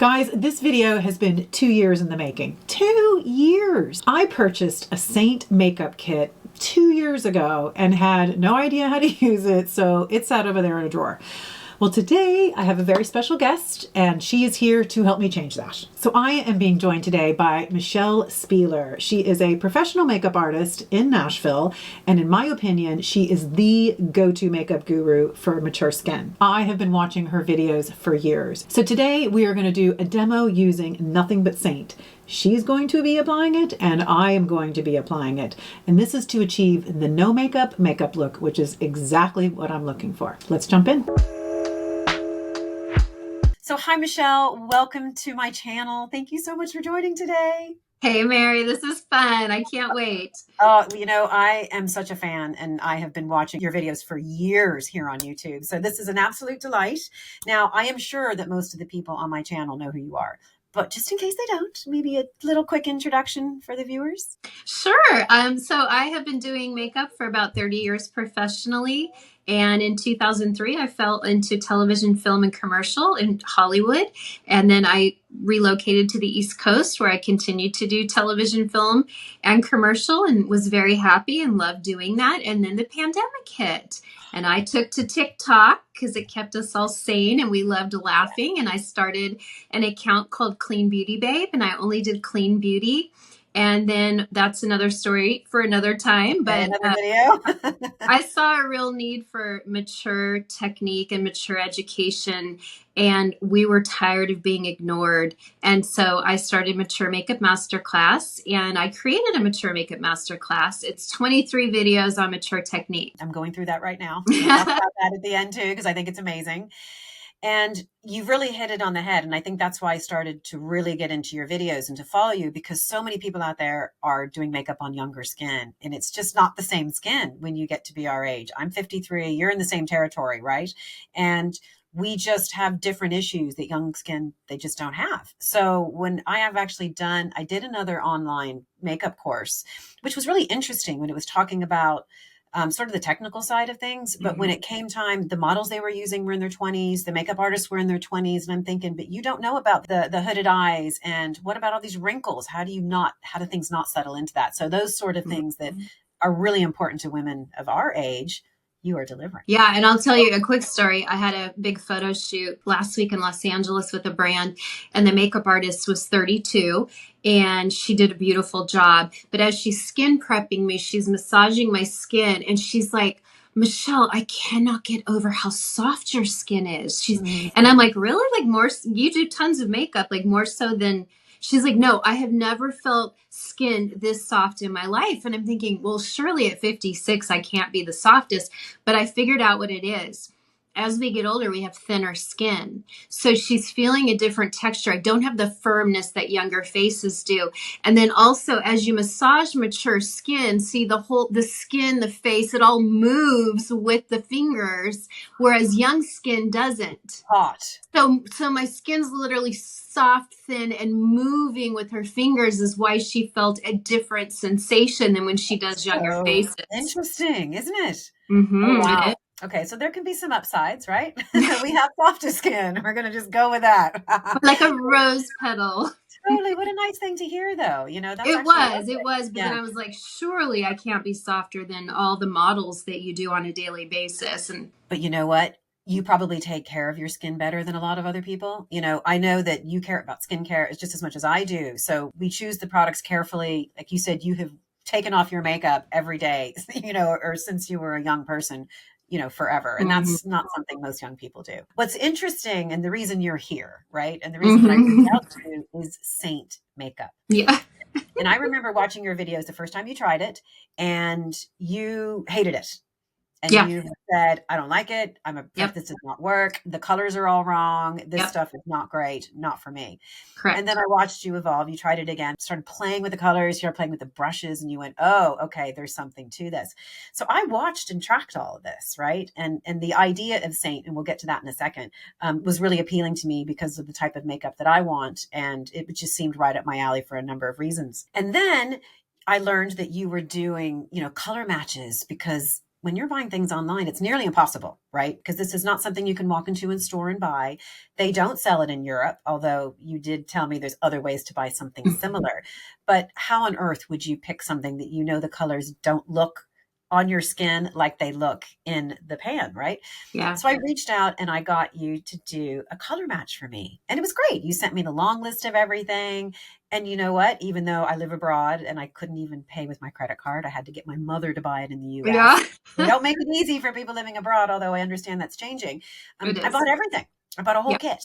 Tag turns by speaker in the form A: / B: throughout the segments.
A: Guys, this video has been 2 years in the making. 2 years! I purchased a SEINT makeup kit 2 years ago and had no idea how to use it, so it sat over there in a drawer. Well, today I have a very special guest, and she is here to help me change that. So I am being joined today by Michelle Spieler. She is a professional makeup artist in Nashville, and in my opinion, she is the go-to makeup guru for mature skin. I have been watching her videos for years. So today we are going to do a demo using nothing but SEINT. She's going to be applying it, and I am going to be applying it. And this is to achieve the no makeup look, which is exactly what I'm looking for. Let's jump in. So hi, Michelle. Welcome to my channel. Thank you so much for joining today.
B: Hey, Mary, this is fun. I can't wait.
A: Oh, you know, I am such a fan, and I have been watching your videos for years here on YouTube. So this is an absolute delight. Now, I am sure that most of the people on my channel know who you are, but just in case they don't, maybe a little quick introduction for the viewers.
B: Sure. So I have been doing makeup for about 30 years professionally. And in 2003, I fell into television, film, and commercial in Hollywood. And then I relocated to the East Coast, where I continued to do television, film, and commercial, and was very happy and loved doing that. And then the pandemic hit, and I took to TikTok because it kept us all sane and we loved laughing. And I started an account called Clean Beauty Babe, and I only did clean beauty. And then that's another story for another time. But
A: another video.
B: I saw a real need for mature technique and mature education, and we were tired of being ignored. And so I started Mature Makeup Masterclass, and I created a Mature Makeup Masterclass. It's 23 videos on mature technique.
A: I'm going through that right now. We'll talk about that at the end too, because I think it's amazing. And you've really hit it on the head. And I think that's why I started to really get into your videos and to follow you, because so many people out there are doing makeup on younger skin. And it's just not the same skin when you get to be our age. I'm 53. You're in the same territory, right? And we just have different issues that young skin, they just don't have. So when I have actually I did another online makeup course, which was really interesting when it was talking about sort of the technical side of things. But when it came time, the models they were using were in their 20s, the makeup artists were in their 20s. And I'm thinking, but you don't know about the hooded eyes. And what about all these wrinkles? How do things not settle into that? So those sort of things that are really important to women of our age, you are delivering.
B: Yeah. And I'll tell you a quick story. I had a big photo shoot last week in Los Angeles with a brand, and the makeup artist was 32, and she did a beautiful job. But as she's skin prepping me, she's massaging my skin, and she's like, Michelle, I cannot get over how soft your skin is. And I'm like, really? Like, more, you do tons of makeup, like more so than. She's like, no, I have never felt skin this soft in my life. And I'm thinking, well, surely at 56, I can't be the softest. But I figured out what it is. As we get older, we have thinner skin. So she's feeling a different texture. I don't have the firmness that younger faces do. And then also, as you massage mature skin, see the skin, the face, it all moves with the fingers, whereas young skin doesn't.
A: Hot.
B: So my skin's literally soft, thin, and moving with her fingers is why she felt a different sensation than when she does younger faces.
A: Interesting, isn't it?
B: Mm-hmm.
A: Oh, wow. Okay, so there can be some upsides, right? We have softer skin. We're going to just go with that.
B: Like a rose petal.
A: Totally. What a nice thing to hear, though. You know,
B: it was. But then I was like, surely I can't be softer than all the models that you do on a daily basis.
A: But you know what? You probably take care of your skin better than a lot of other people. You know, I know that you care about skincare just as much as I do. So we choose the products carefully. Like you said, you have taken off your makeup every day, you know, or since you were a young person, you know, forever. And that's not something most young people do. What's interesting, and the reason you're here, right? And the reason I reached out to you is SEINT makeup.
B: Yeah.
A: And I remember watching your videos the first time you tried it, and you hated it. And you said, I don't like it. This does not work. The colors are all wrong. This stuff is not great. Not for me.
B: Correct.
A: And then I watched you evolve. You tried it again, started playing with the colors, started playing with the brushes, and you went, oh, okay, there's something to this. So I watched and tracked all of this, right? And the idea of SEINT, and we'll get to that in a second, was really appealing to me because of the type of makeup that I want. And it just seemed right up my alley for a number of reasons. And then I learned that you were doing, you know, color matches because when you're buying things online, it's nearly impossible, right? Because this is not something you can walk into a store and buy. They don't sell it in Europe, although you did tell me there's other ways to buy something similar. But how on earth would you pick something that you know the colors don't look on your skin like they look in the pan, right?
B: Yeah.
A: So I reached out and I got you to do a color match for me. And it was great. You sent me the long list of everything. And you know what? Even though I live abroad and I couldn't even pay with my credit card, I had to get my mother to buy it in the
B: Yeah.
A: US. They don't make it easy for people living abroad, although I understand that's changing.
B: It
A: I
B: is.
A: bought everything. I bought a whole
B: Yeah.
A: kit.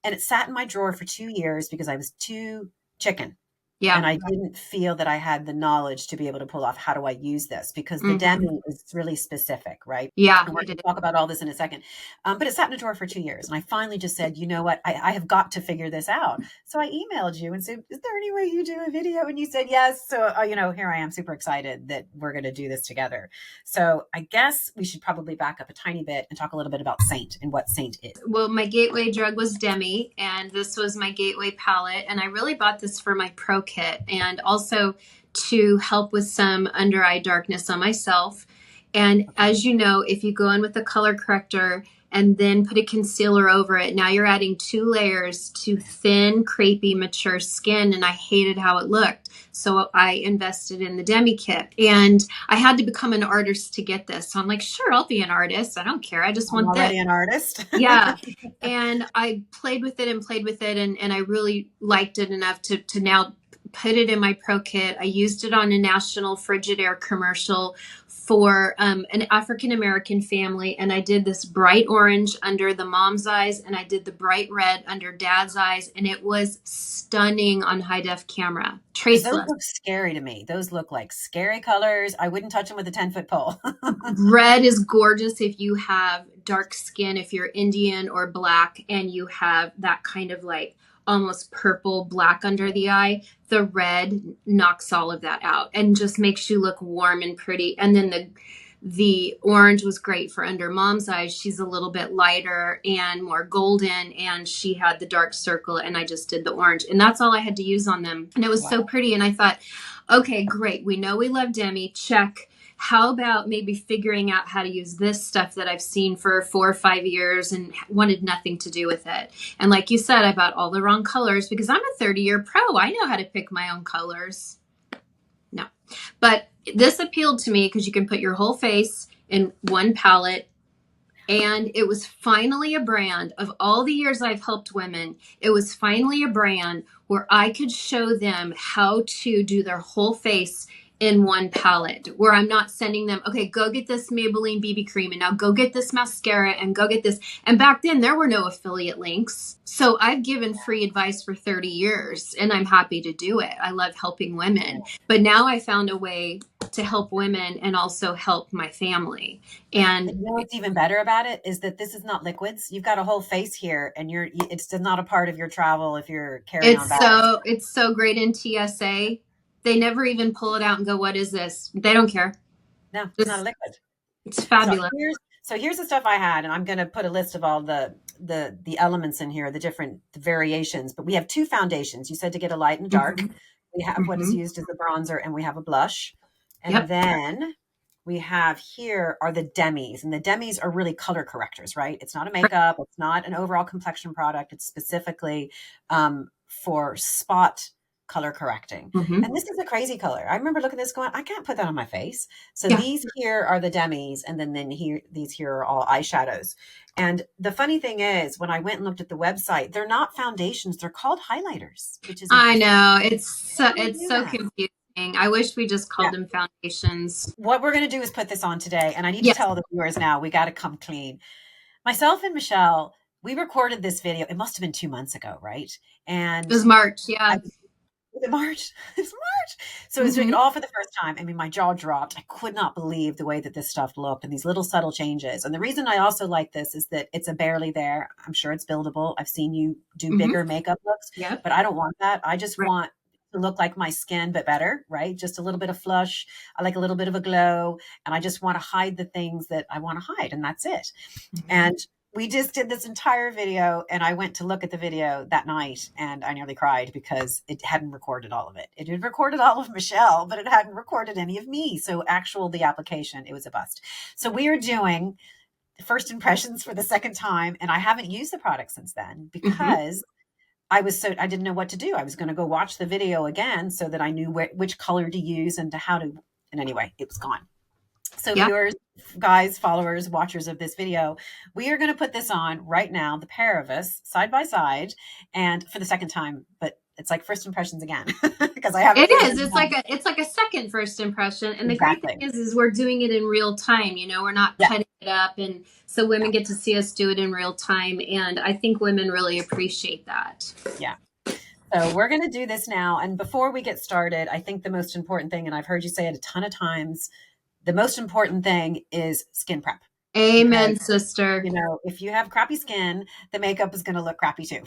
A: And it sat in my drawer for 2 years because I was too chicken.
B: Yeah.
A: And I didn't feel that I had the knowledge to be able to pull off how do I use this, because the
B: Hmm.
A: demi is really specific, right?
B: Yeah,
A: And we're
B: it
A: going
B: is.
A: to talk about all this in a second. But it sat in a drawer for 2 years. And I finally just said, you know what? I have got to figure this out. So I emailed you and said, is there any way you do a video? And you said yes. So, here I am, super excited that we're going to do this together. So I guess we should probably back up a tiny bit and talk a little bit about SEINT and what SEINT is.
B: Well, my gateway drug was Demi, and this was my gateway palette. And I really bought this for my pro kit and also to help with some under eye darkness on myself. And as you know, if you go in with a color corrector and then put a concealer over it, now you're adding 2 layers to thin, crepey, mature skin. And I hated how it looked. So I invested in the Demi kit. And I had to become an artist to get this. So I'm like, sure, I'll be an artist. I don't care. I just
A: I'm
B: want this.
A: already an artist.
B: Yeah. And I played with it and played with it. And I really liked it enough to now put it in my pro kit. I used it on a National Frigidaire commercial for an African American family. And I did this bright orange under the mom's eyes, and I did the bright red under dad's eyes. And it was stunning on high def camera.
A: Because those
B: Traceless.
A: look scary to me. Those look like scary colors. I wouldn't touch them with a 10-foot pole.
B: Red is gorgeous if you have dark skin, if you're Indian or black, and you have that kind of like almost purple black under the eye. The red knocks all of that out and just makes you look warm and pretty. And then the orange was great for under mom's eyes. She's a little bit lighter and more golden, and she had the dark circle, and I just did the orange. And that's all I had to use on them. And it was so pretty. And I thought, okay, great. We know we love Demi. Check. How about maybe figuring out how to use this stuff that I've seen for 4 or 5 years and wanted nothing to do with it? And like you said, I bought all the wrong colors because I'm a 30-year pro. I know how to pick my own colors. No. But this appealed to me because you can put your whole face in one palette. And it was finally a brand of all the years I've helped women. It was finally a brand where I could show them how to do their whole face in one palette, where I'm not sending them, okay, go get this Maybelline BB cream and now go get this mascara and go get this. And back then there were no affiliate links. So I've given free advice for 30 years and I'm happy to do it. I love helping women. But now I found a way to help women and also help my family. And
A: you know what's even better about it is that this is not liquids. You've got a whole face here, and it's not a part of your travel if you're carrying on bags.
B: it's so great in TSA. They never even pull it out and go, what is this? They don't care.
A: No, it's not a liquid.
B: It's fabulous.
A: So here's the stuff I had, and I'm going to put a list of all the elements in here, the variations. But we have 2 foundations. You said to get a light and dark.
B: Mm-hmm.
A: We have what is used as the bronzer, and we have a blush. And then we have here are the demis, and the demis are really color correctors, right? It's not a makeup. It's not an overall complexion product. It's specifically for spot color correcting.
B: Mm-hmm.
A: And this is a crazy color. I remember looking at this going, I can't put that on my face. So these here are the demis, and then these here are all eyeshadows. And the funny thing is, when I went and looked at the website, they're not foundations. They're called highlighters, which is
B: I know. It's so confusing. I wish we just called them foundations.
A: What we're going to do is put this on today. And I need to tell the viewers now, we got to come clean. Myself and Michelle, we recorded this video. It must have been 2 months ago, right? And
B: it was March. Yeah.
A: Was it March? It's March. So I was doing it all for the first time. I mean, my jaw dropped. I could not believe the way that this stuff looked and these little subtle changes. And the reason I also like this is that it's a barely there. I'm sure it's buildable. I've seen you do bigger makeup looks, but I don't want that. I just want to look like my skin, but better, right? Just a little bit of flush. I like a little bit of a glow, and I just want to hide the things that I want to hide, and that's it. And we just did this entire video, and I went to look at the video that night and I nearly cried because it hadn't recorded all of it. It had recorded all of Michelle, but it hadn't recorded any of me. So the application, it was a bust. So we are doing first impressions for the second time, and I haven't used the product since then because I didn't know what to do. I was going to go watch the video again so that I knew which color to use and and anyway, it was gone. So
B: Yeah.
A: viewers, guys, followers, watchers of this video, we are going to put this on right now, the pair of us side by side, and for the second time, but it's like first impressions again because I haven't.
B: It is. It's like a second first impression. And the great thing
A: Exactly.
B: is we're doing it in real time. You know, we're not
A: Yeah.
B: cutting it up, and so women get to see us do it in real time. And I think women really appreciate that.
A: Yeah. So we're going to do this now. And before we get started, I think the most important thing, and I've heard you say it a ton of times, the most important thing is skin prep.
B: Amen,
A: Because,
B: sister.
A: you know, if you have crappy skin, the makeup is going to look crappy too.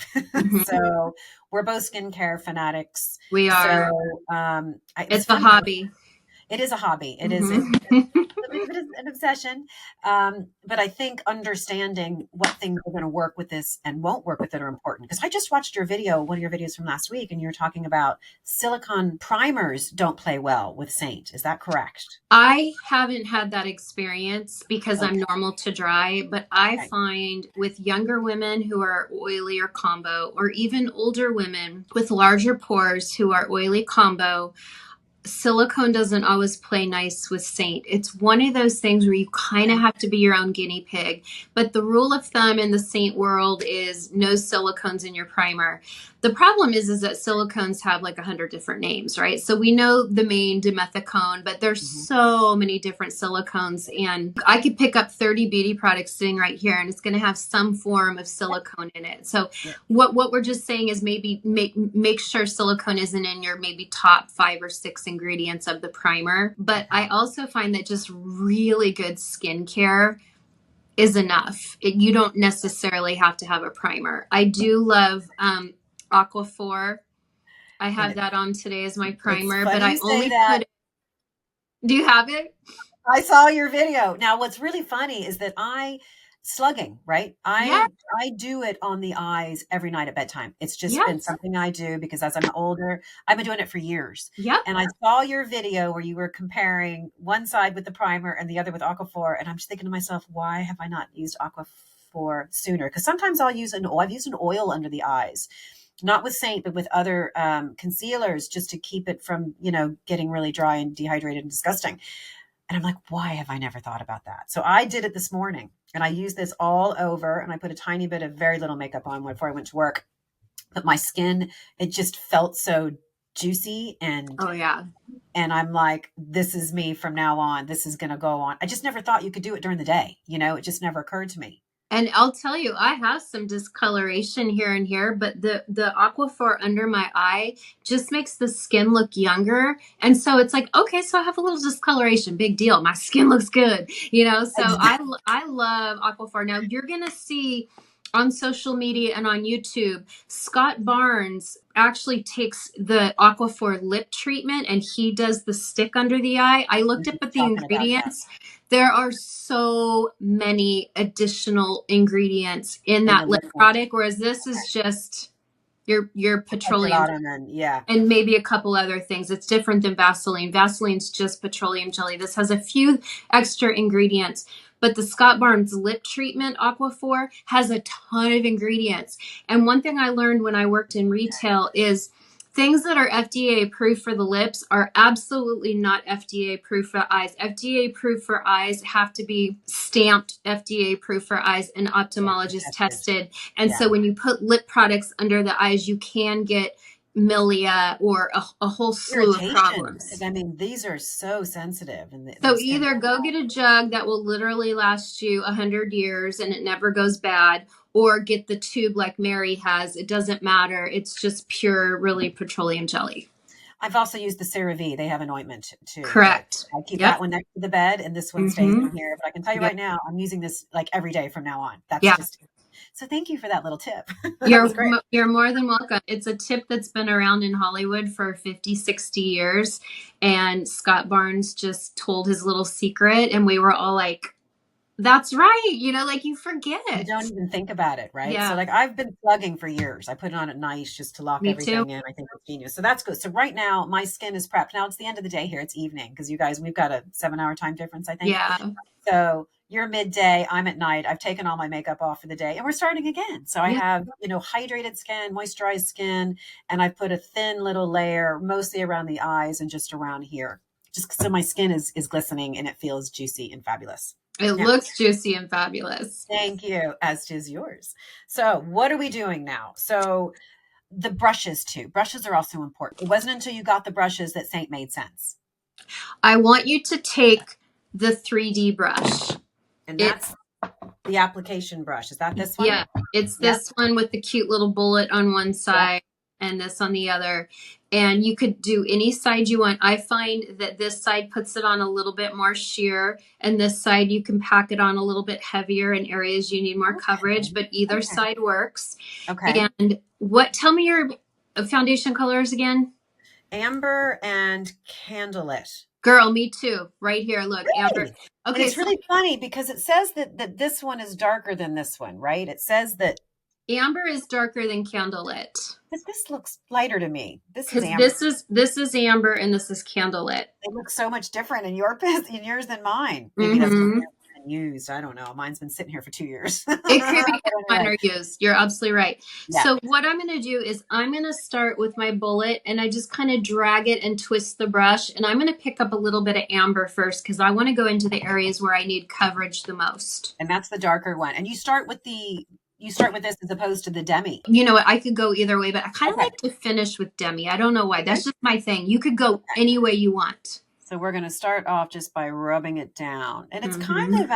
A: So we're both skincare fanatics.
B: We are.
A: So
B: It's a hobby.
A: It is a hobby. It is. It is an obsession. But I think understanding what things are going to work with this and won't work with it are important. Because I just watched your video, one of your videos from last week, and you were talking about silicone primers don't play well with Saint. Is that correct?
B: I haven't had that experience because
A: Okay.
B: I'm normal to dry, but I
A: Okay.
B: find with younger women who are oily or combo, or even older women with larger pores who are oily combo, silicone doesn't always play nice with Saint. It's one of those things where you kind of have to be your own guinea pig. But the rule of thumb in the Saint world is no silicones in your primer. The problem is that silicones have like 100 different names, right? So we know the main dimethicone, but there's so many different silicones. And I could pick up 30 beauty products sitting right here, and it's going to have some form of silicone in it. So what we're just saying is maybe make sure silicone isn't in your maybe top 5 or 6 ingredients of the primer. But I also find that just really good skincare is enough. You don't necessarily have to have a primer. I do love Aquaphor. I have that on today as my primer, but I only put it. Do you have it?
A: I saw your video. Now, what's really funny is that slugging, right? I do it on the eyes every night at bedtime. It's just been something I do because as I'm older, I've been doing it for years.
B: Yep.
A: And I saw your video where you were comparing one side with the primer and the other with Aquaphor. And I'm just thinking to myself, why have I not used Aquaphor sooner? Because sometimes I've used an oil under the eyes. Not with Saint, but with other concealers just to keep it from, getting really dry and dehydrated and disgusting. And I'm like, why have I never thought about that? So I did it this morning and I used this all over and I put a tiny bit of very little makeup on before I went to work. But my skin, it just felt so juicy and I'm like, this is me from now on. This is going to go on. I just never thought you could do it during the day. It just never occurred to me.
B: And I'll tell you, I have some discoloration here and here, but the Aquaphor under my eye just makes the skin look younger. And so it's like, okay, so I have a little discoloration, big deal. My skin looks good, So I love Aquaphor. Now you're going to see on social media and on YouTube, Scott Barnes actually takes the Aquaphor lip treatment and he does the stick under the eye. I looked up at the ingredients. There are so many additional ingredients in that lip product, whereas this is just your petroleum and maybe a couple other things. It's different than Vaseline. Vaseline's just petroleum jelly. This has a few extra ingredients. But the Scott Barnes lip treatment Aquaphor has a ton of ingredients. And one thing I learned when I worked in retail is things that are FDA approved for the lips are absolutely not FDA approved for eyes. FDA approved for eyes have to be stamped FDA approved for eyes and ophthalmologist tested. And so when you put lip products under the eyes, you can get milia or a whole slew of problems.
A: I mean, these are so sensitive.
B: So either go get a jug that will literally last you 100 years and it never goes bad, or get the tube like Mary has. It doesn't matter. It's just pure, really petroleum jelly.
A: I've also used the CeraVe. They have an ointment too.
B: Correct.
A: I keep that one next to the bed and this one stays in here. But I can tell you right now, I'm using this like every day from now on. That's just... So thank you for that little tip.
B: You're more than welcome. It's a tip that's been around in Hollywood for 50, 60 years. And Scott Barnes just told his little secret. And we were all like, That's right. Like you
A: You
B: forget.
A: don't even think about it, right? So
B: Yeah,
A: like I've been plugging for years. I put it on at night just to lock
B: me too.
A: everything in. I think it's genius. So that's good. So right now my skin is prepped. Now it's the end of the day here. It's evening because you guys, we've got a 7 hour time difference, I think.
B: Yeah.
A: So you're midday, I'm at night. I've taken all my makeup off for the day and we're starting again. So I
B: Yeah.
A: have, hydrated skin, moisturized skin, and I've put a thin little layer mostly around the eyes and just around here. Just so my skin is glistening and it feels juicy and fabulous.
B: It
A: Now,
B: looks juicy and fabulous.
A: thank you, as does yours. So, what are we doing now? So, the brushes too. Brushes are also important. It wasn't until you got the brushes that Saint made sense.
B: I want you to take the 3D brush.
A: And
B: It's
A: that's the application brush. Is that this one?
B: Yeah, it's
A: Yep.
B: this one with the cute little bullet on one
A: Yep.
B: side and this on the other. And you could do any side you want. I find that this side puts it on a little bit more sheer, and this side you can pack it on a little bit heavier in areas you need more coverage, but either
A: Okay.
B: side works.
A: Okay.
B: And tell me your foundation colors again?
A: Amber and candlelit.
B: Girl, me too. Right here, look, Amber.
A: Really? And
B: Okay,
A: it's
B: so
A: really funny because it says that this one is darker than this one, right? It says that,
B: Amber is darker than candlelit.
A: but this looks lighter to me. This is
B: Because
A: amber.
B: this is amber and this is candlelit.
A: They look so much different in yours than mine. Maybe that's
B: Mm-hmm.
A: been used. I don't know. Mine's been sitting here for 2 years.
B: It could be
A: But
B: mine
A: anyway,
B: are used. You're absolutely right.
A: yeah.
B: So what I'm going to do is I'm going to start with my bullet and I just kind of drag it and twist the brush. And I'm going to pick up a little bit of amber first because I want to go into the areas where I need coverage the most.
A: And that's the darker one. And you start with this as opposed to the demi.
B: You know what? I could go either way, but I kind of
A: Okay.
B: like to finish with demi. I don't know why. That's
A: Okay.
B: just my thing. You could go any way you want.
A: So we're going to start off just by rubbing it down. And it's kind of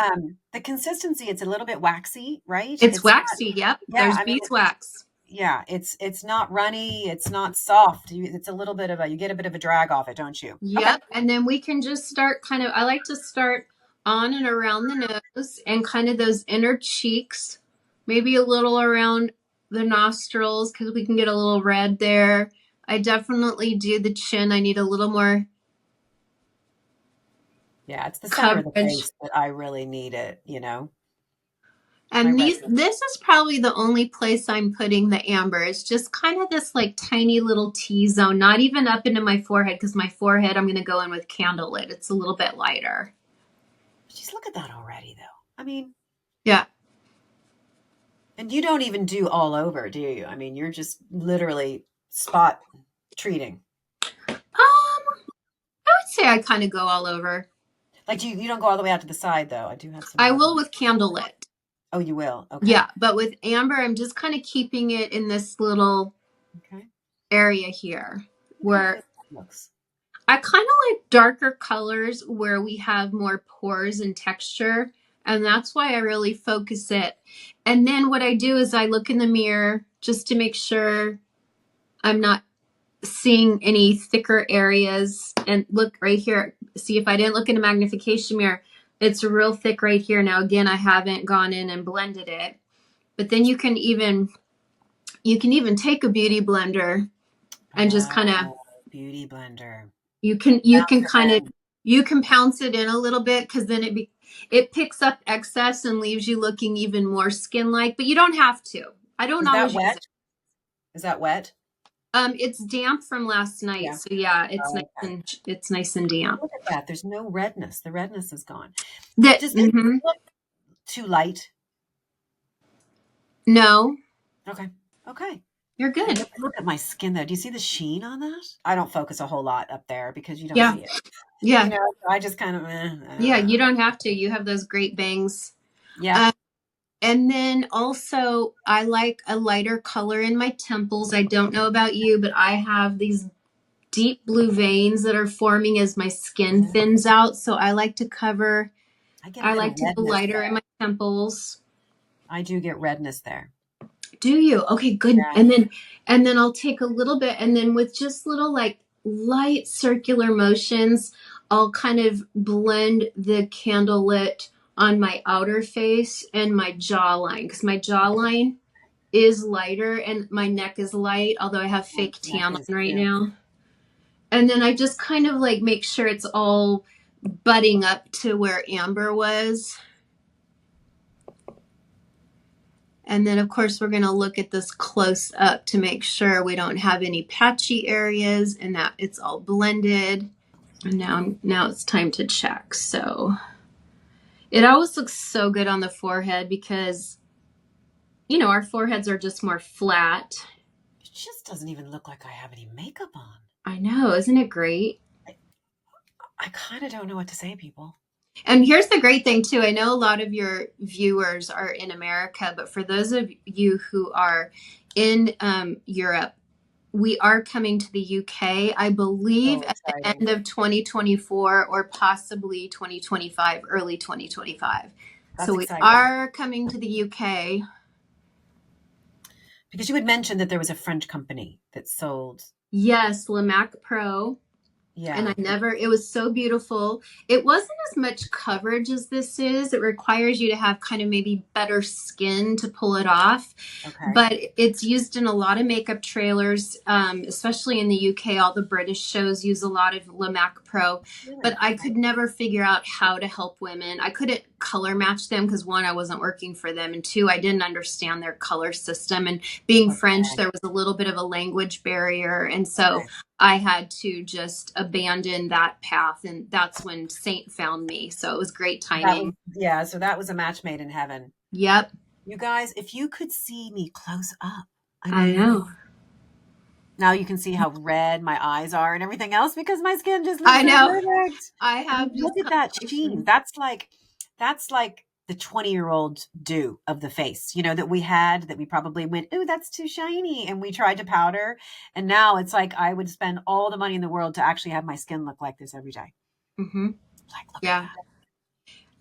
A: the consistency, it's a little bit waxy, right?
B: It's
A: not,
B: waxy. Yep.
A: yeah,
B: There's
A: I mean,
B: beeswax.
A: yeah, it's not runny, it's not soft. It's a little bit of you get a bit of a drag off it, don't you?
B: Yep.
A: Okay.
B: And then we can just start I like to start on and around the nose and kind of those inner cheeks, maybe a little around the nostrils because we can get a little red there. I definitely do the chin. I need a little more
A: Yeah, it's the center of the
B: coverage.
A: face that I really need it,
B: And
A: My
B: this is probably the only place I'm putting the amber. It's just kind of this like tiny little T-zone, not even up into my forehead because my forehead I'm going to go in with candlelit. It's a little bit lighter.
A: Just look at that already, though. I mean,
B: Yeah.
A: and you don't even do all over, do you? I mean, you're just literally spot treating.
B: I would say I kind of go all over.
A: Like you don't go all the way out to the side, though. I do have some.
B: I will with candlelit.
A: Oh, you will. Okay.
B: Yeah, but with amber, I'm just kind of keeping it in this little area here where
A: looks.
B: I kind of like darker colors where we have more pores and texture. And that's why I really focus it. And then what I do is I look in the mirror just to make sure I'm not seeing any thicker areas. And look right here. See, if I didn't look in a magnification mirror, it's real thick right here. Now, again, I haven't gone in and blended it. But then you can even take a beauty blender and just kind of
A: beauty blender.
B: You can pounce it in a little bit because then it picks up excess and leaves you looking even more skin-like, but you don't have to. I don't always use it.
A: Is that wet?
B: It's damp from last night, yeah. So yeah, it's nice and damp.
A: Look at that. There's no redness. The redness is gone.
B: Does
A: it look too light?
B: No.
A: Okay.
B: You're good.
A: Look at my skin, though. Do you see the sheen on that? I don't focus a whole lot up there because you don't see it.
B: Yeah.
A: I just kind of.
B: Yeah, you don't have to. You have those great bangs.
A: Yeah.
B: And then also, I like a lighter color in my temples. I don't know about you, but I have these deep blue veins that are forming as my skin thins out. So I like to cover. I like to go lighter in my temples.
A: I do get redness there.
B: Do you? Okay, good. Yeah. And then I'll take a little bit, and then with just little like light circular motions, I'll kind of blend the candlelit on my outer face and my jawline, because my jawline is lighter and my neck is light, although I have fake tan on right now. And then I just kind of like make sure it's all butting up to where amber was. And then, of course, we're going to look at this close up to make sure we don't have any patchy areas and that it's all blended. And now it's time to check. So it always looks so good on the forehead because, you know, our foreheads are just more flat.
A: It just doesn't even look like I have any makeup on.
B: I know. Isn't it great?
A: I kind of don't know what to say, people.
B: And here's the great thing, too. I know a lot of your viewers are in America, but for those of you who are in Europe, we are coming to the UK, I believe, at the end of 2024 or possibly 2025, early 2025. So we are coming to the UK.
A: Because you had mentioned that there was a French company that sold.
B: Yes, Lamac Pro.
A: Yeah.
B: And it was so beautiful. It wasn't as much coverage as this is. It requires you to have kind of maybe better skin to pull it off.
A: Okay.
B: But it's used in a lot of makeup trailers, especially in the UK. All the British shows use a lot of Lamac Pro. Really? But I could never figure out how to help women. I couldn't color match them because, one, I wasn't working for them. And two, I didn't understand their color system. And being French, there was a little bit of a language barrier. And so I had to just abandon that path, and that's when SEINT found me. So it was great timing.
A: So that was a match made in heaven.
B: Yep.
A: You guys, if you could see me close up.
B: I know.
A: Now you can see how red my eyes are and everything else because my skin just looks perfect.
B: I have.
A: Look at that sheen. That's like the 20-year-old do of the face, you know, that we probably went, ooh, that's too shiny. And we tried to powder. And now it's like I would spend all the money in the world to actually have my skin look like this every day.
B: Mm-hmm. Look at that.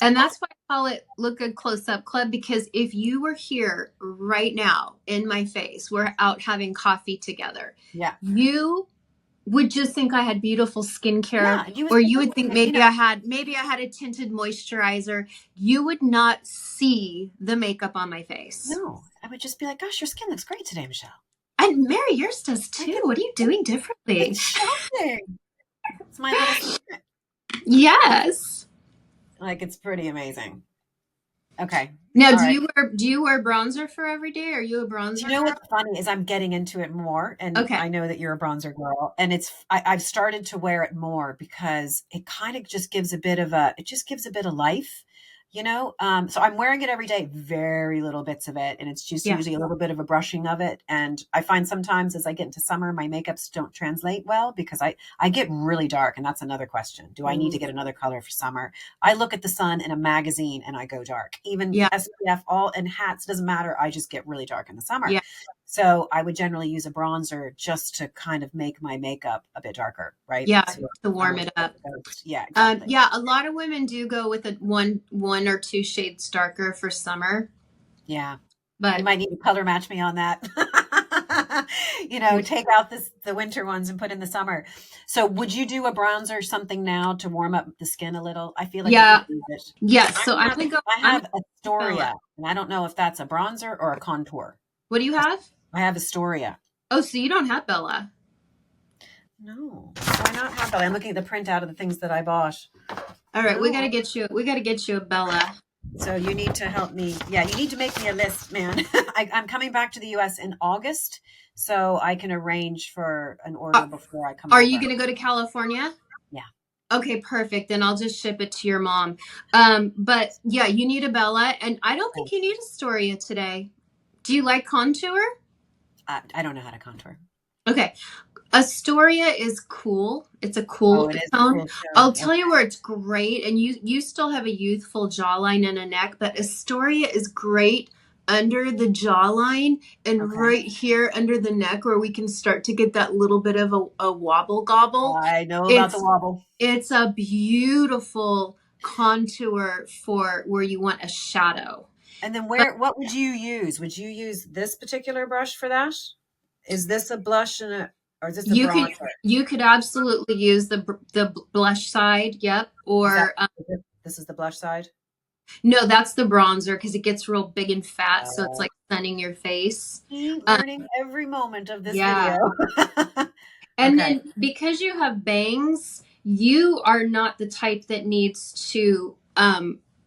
B: And that's why I call it Look Good Close Up Club, because if you were here right now in my face, we're out having coffee together.
A: Yeah.
B: You would just think I had beautiful skincare, or you would think maybe I had a tinted moisturizer. You would not see the makeup on my face.
A: No, I would just be like, gosh, your skin looks great today, Michelle.
B: And Mary, yours does too. What are you doing differently?
A: It's shocking. It's my little secret.
B: Yes.
A: Like, it's pretty amazing. Okay.
B: Now, do you wear bronzer for every day? Are you a bronzer?
A: You know what's funny is I'm getting into it more, and I know that you're a bronzer girl, and I've started to wear it more because it kind of just gives a bit of life, you know. So I'm wearing it every day, very little bits of it, and it's just usually a little bit of a brushing of it. And I find sometimes as I get into summer, my makeups don't translate well because I get really dark, and that's another question. Do I need to get another color for summer? I look at the sun in a magazine and I go dark. Even SPF, all and hats, doesn't matter. I just get really dark in the summer. Yeah. So I would generally use a bronzer just to kind of make my makeup a bit darker, right?
B: Yeah, to warm it up.
A: Yeah, exactly.
B: A lot of women do go with a one or two shades darker for summer.
A: Yeah, but you might need to color match me on that. You know, take out the winter ones and put in the summer. So would you do a bronzer or something now to warm up the skin a little? I feel like
B: So I
A: have Astoria, and I don't know if that's a bronzer or a contour.
B: What do you have?
A: I have Astoria.
B: Oh, so you don't have Bella?
A: No. Why not have Bella? I'm looking at the printout of the things that I bought.
B: All right, we gotta get you a Bella.
A: So you need to help me. Yeah, you need to make me a list, man. I'm coming back to the U.S. in August, so I can arrange for an order before I come.
B: Are you going to go to California?
A: Yeah.
B: Okay, perfect. Then I'll just ship it to your mom. But yeah, you need a Bella, and I don't think you need Astoria today. Do you like contour?
A: I don't know how to contour.
B: Okay. Astoria is cool. It's a cool tone. I'll tell you where it's great. And you still have a youthful jawline and a neck, but Astoria is great under the jawline and right here under the neck where we can start to get that little bit of a wobble gobble.
A: I know about the wobble.
B: It's a beautiful contour for where you want a shadow.
A: And then what would you use? Would you use this particular brush for that? Is this a blush or is this a bronzer?
B: You could absolutely use the blush side. Yep. Or
A: this is the blush side?
B: No, that's the bronzer because it gets real big and fat. So it's like sunning your face.
A: Learning every moment of this video.
B: And then because you have bangs, you are not the type that needs to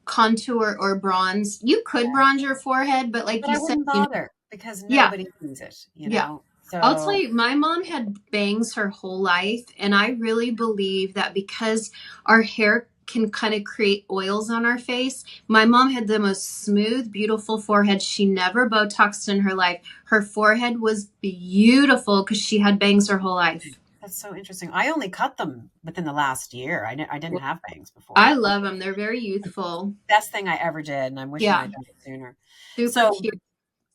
B: contour or bronze. You could bronze your forehead, but like
A: But
B: you
A: I
B: said,
A: wouldn't bother because
B: yeah,
A: nobody sees it,
B: yeah. I'll tell
A: So
B: you, my mom had bangs her whole life, and I really believe that because our hair can kind of create oils on our face. My mom had the most smooth, beautiful forehead. She never Botoxed in her life. Her forehead was beautiful because she had bangs her whole life.
A: that's so interesting. I only cut them within the last year. I didn't have bangs
B: I
A: before.
B: love them. They're very youthful.
A: Best thing I ever did, and I'm wishing
B: Yeah,
A: I'd done it sooner.
B: super
A: So,
B: cute.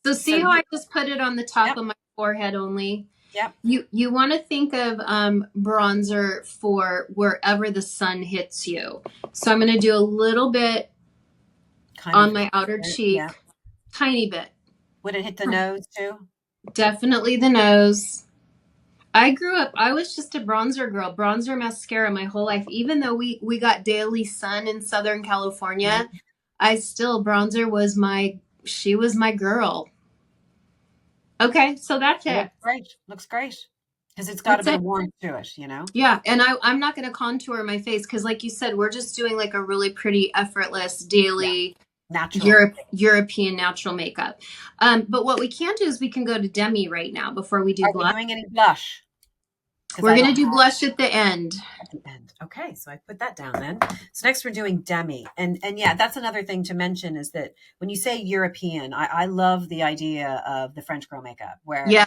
B: So
A: so
B: see how
A: you,
B: I just put it on the top
A: yep,
B: of my forehead only?
A: yep,
B: You want to think of bronzer for wherever the sun hits you. So I'm going to do a little bit
A: kind
B: on
A: of,
B: my outer
A: yeah.
B: cheek, tiny bit.
A: Would it hit the nose too?
B: Definitely the nose. I grew up, I was just a bronzer girl, bronzer mascara my whole life. Even though we got daily sun in Southern California,
A: Mhm.
B: I still, bronzer was she was my girl. Okay, so that's
A: It
B: it.
A: looks great. Looks great because it's got a
B: That's
A: bit
B: it.
A: of warmth to it.
B: Yeah, and I'm not going to contour my face because, like you said, we're just doing like a really pretty, effortless,
A: Yeah,
B: daily
A: natural.
B: European natural makeup. But what we can do is we can go to Demi right now before we do
A: Are we
B: blush.
A: doing any blush? Because
B: We're
A: I
B: going
A: don't
B: to do
A: have
B: blush at the end.
A: at the end. Okay, so I put that down then. So next we're doing demi, and yeah, that's another thing to mention is that when you say European, I love the idea of the French girl makeup where
B: Yeah.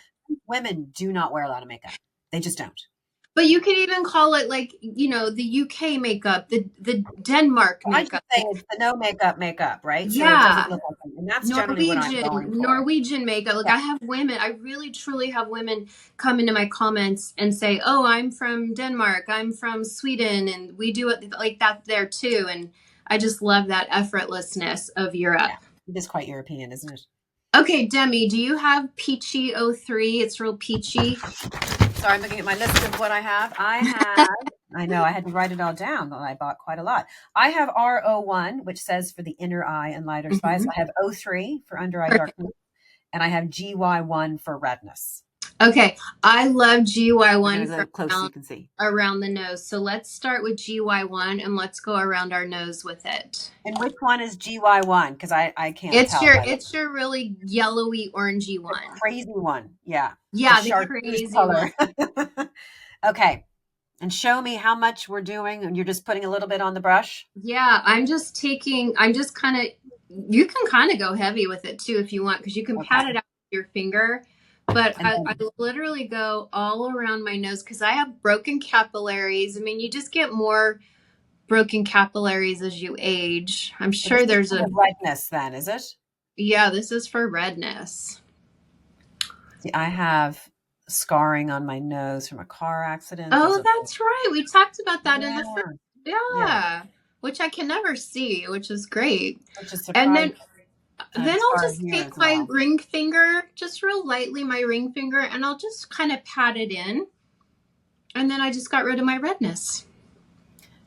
A: women do not wear a lot of makeup. They just don't.
B: But you could even call it like, the UK makeup, the Denmark
A: I just
B: makeup.
A: say it's the no makeup, right? So it doesn't
B: Yeah.
A: look like them. And that's generally what I'm
B: Norwegian,
A: going for.
B: Norwegian makeup. Like
A: Yeah.
B: I have women, I really truly have women come into my comments and say, "Oh, I'm from Denmark. I'm from Sweden, and we do it like that there too." And I just love that effortlessness of
A: Yeah.
B: Europe.
A: It is quite European, isn't it?
B: Okay, Demi, do you have Peachy 03? It's real peachy.
A: Sorry, I'm looking at my list of what I have. I know I had to write it all down, but I bought quite a lot. I have R01, which says for the inner eye and lighter spots.
B: Mhm.
A: I have O3 for under eye
B: Perfect.
A: darkness, and I have GY1 for redness.
B: Okay, I love
A: We're going
B: GY1
A: to
B: for
A: go close so you can see.
B: around the nose. So let's start with GY1 and let's go around our nose with it.
A: And which one is GY1? Because I can't tell by
B: It's your really yellowy orangey
A: the
B: one.
A: crazy one. Yeah, the
B: Yeah, the
A: chartreuse
B: crazy one.
A: color. Okay, and show me how much we're doing. And you're just putting a little bit on the brush.
B: Yeah, I'm just kind of, you can kind of go heavy with it too if you want, because you can pat
A: Okay,
B: it out with your finger. But
A: and
B: I
A: then
B: literally go all around my nose because I have broken capillaries. I mean, you just get more broken capillaries as you age. I'm
A: so this
B: sure
A: is
B: there's
A: for
B: a,
A: the redness, then, is it?
B: yeah, this is for redness.
A: See, I have scarring on my nose from a car accident. There's
B: Oh,
A: a
B: that's right. We talked about that in the first,
A: yeah, yeah,
B: yeah, which I can never see, which is great.
A: which is
B: And
A: surprising. And I have
B: then I'll
A: scar
B: just
A: here
B: take
A: as
B: my
A: well
B: ring finger, just real lightly, my ring finger, and I'll just kind of pat it in. And then I just got rid of my redness.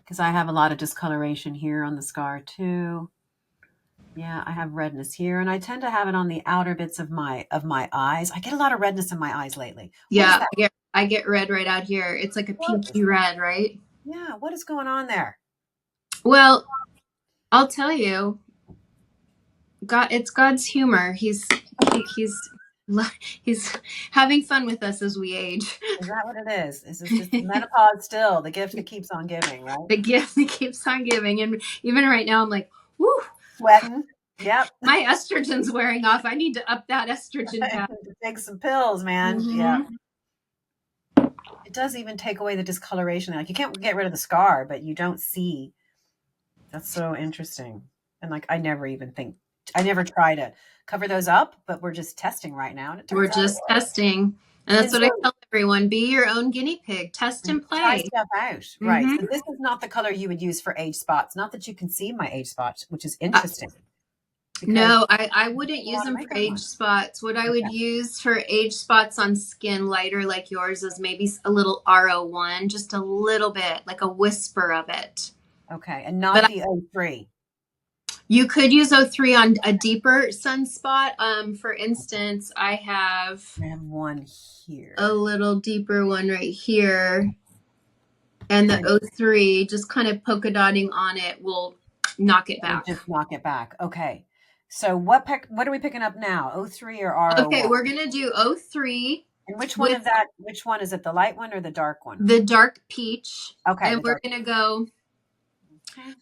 A: because I have a lot of discoloration here on the scar too. Yeah, I have redness here, and I tend to have it on the outer bits of my eyes. I get a lot of redness in my eyes lately. What is
B: Yeah,
A: that?
B: I get red right out here. It's like a
A: What is
B: pinky red, right?
A: yeah? What is going on there?
B: Well, I'll tell you, God, it's God's humor. He's he's having fun with us as we age.
A: Is that what it is? Is this just menopause still the gift that keeps on giving, right?
B: The gift that keeps on giving, and even right now, I'm like, whoo,
A: Sweating. Yep.
B: my estrogen's wearing off. I need to up that estrogen back.
A: Take some pills, man. Yeah.
B: Hmm.
A: It does even take away the discoloration. Like you can't get rid of the scar, but you don't see. That's so interesting. And like I never try to cover those up, but we're just testing right now, and it
B: We're
A: turns out it
B: just
A: works.
B: testing. And
A: And
B: that's what I
A: so
B: tell everyone. Be your own guinea pig. Test and
A: try
B: play.
A: stuff out. Right.
B: Hmm.
A: So this is not the color you would use for age spots. Not that you can see my age spots, which is interesting because
B: No, I
A: there's
B: wouldn't
A: a
B: use
A: lot of
B: them for
A: makeup
B: age
A: on.
B: spots. What I would
A: Okay.
B: use for age spots on skin lighter like yours is maybe a little RO1, just a little bit, like a whisper of it.
A: Okay. And
B: But
A: not the O3.
B: you could use O3 on a deeper sunspot. For instance, I have
A: I have one
B: a
A: here.
B: little deeper one right here. And the
A: And
B: O3, just kind of polka dotting on it will knock it
A: It'll
B: back.
A: just knock it back. Okay. So what are we picking up now? O3 or
B: Okay,
A: R01?
B: we're going to do O3
A: And which one
B: with
A: of that, which one is it? The light one or the dark one?
B: the dark peach.
A: Okay,
B: And
A: the
B: we're
A: dark.
B: going to go
A: Okay.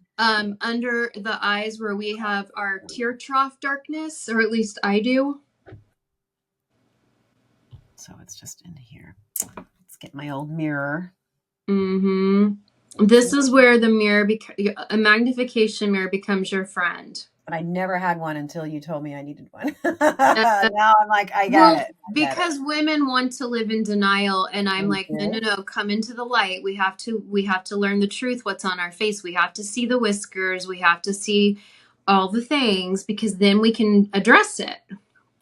B: under the eyes where we have our tear trough darkness, or at least I do.
A: So it's just in here. Let's get my old mirror.
B: This is where the mirror, a magnification mirror becomes your friend.
A: But I never had one until you told me I needed one. Now
B: Uh,
A: I'm like, I
B: well,
A: get it.
B: because women want to live in denial, and I'm
A: They
B: like, no,
A: do.
B: no, no, come into the light. We have to learn the truth. What's on our face? We have to see the whiskers. We have to see all the things, because then we can address it.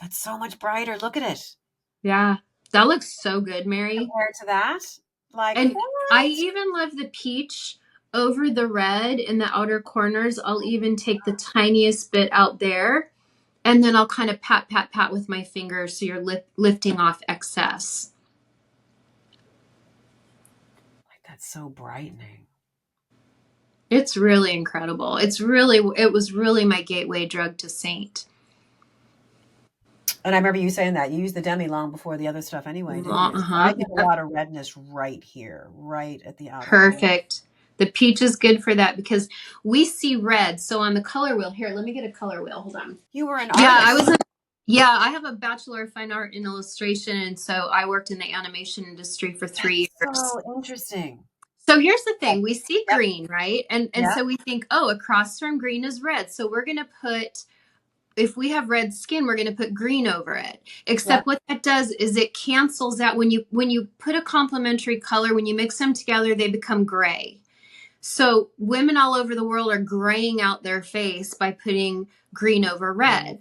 A: That's so much brighter. Look at it.
B: Yeah, that looks so good, Mary.
A: Compared to that, like
B: And
A: what?
B: I even love the peach over the red in the outer corners. I'll even take the tiniest bit out there, and then I'll kind of pat, pat, pat with my fingers so you're lifting off excess.
A: Like that's so brightening.
B: It's really incredible. It was really my gateway drug to SEINT.
A: And I remember you saying that you used the demi long before the other stuff anyway, didn't you? So I get a lot of redness right here, right at the outer corner.
B: Perfect. The peach is good for that because we see red. So on the color wheel here, let me get a color wheel. Hold on.
A: You were an
B: Yeah,
A: artist.
B: I have a Bachelor of Fine Art in Illustration, and so I worked in the animation industry for 3 years.
A: So interesting.
B: So here's the thing. We see
A: Yep.
B: green, right? And
A: Yep.
B: so we think, oh, across from green is red. So we're going to put, if we have red skin, we're going to put green over it. Except what that does is it cancels out when you put a complementary color, when you mix them together, they become gray. So women all over the world are graying out their face by putting green over red.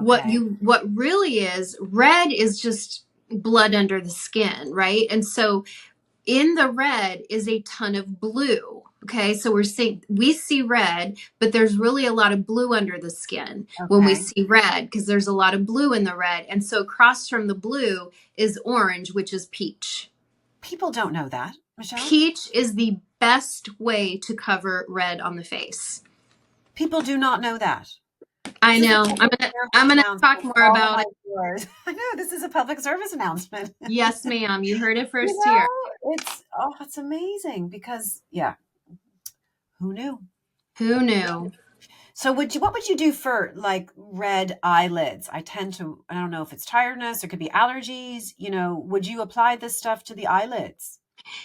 A: Okay.
B: What really is, red is just blood under the skin, right? And so in the red is a ton of blue. Okay, so we see red, but there's really a lot of blue under the skin when we see red, because there's a lot of blue in the red. And so across from the blue is orange, which is peach.
A: People don't know that, Michelle.
B: Peach is the best way to cover red on the face.
A: People do not know that.
B: I know. I'm gonna talk more about
A: it. I know, this is a public service announcement.
B: Yes, ma'am. You heard it first here.
A: It's amazing because who knew?
B: Who knew?
A: So what would you do for like red eyelids? I don't know if it's tiredness or could be allergies, would you apply this stuff to the eyelids?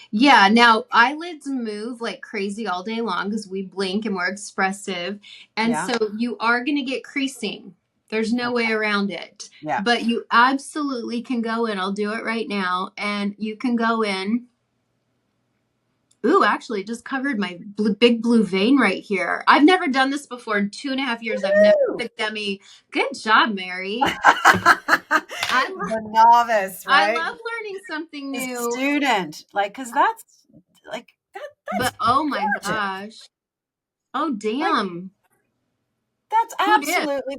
B: Yeah. Now eyelids move like crazy all day long because we blink and we're expressive. And so you are going to get creasing. There's no way around it.
A: Yeah.
B: But you absolutely can go in. I'll do it right now. And you can go in. Ooh, actually, it just covered my big blue vein right here. I've never done this before. In 2.5 years, I've never picked demi. Good job, Mary.
A: The novice, right?
B: I love learning something new.
A: The student, because that's
B: But oh my gosh. Oh, damn.
A: That's absolutely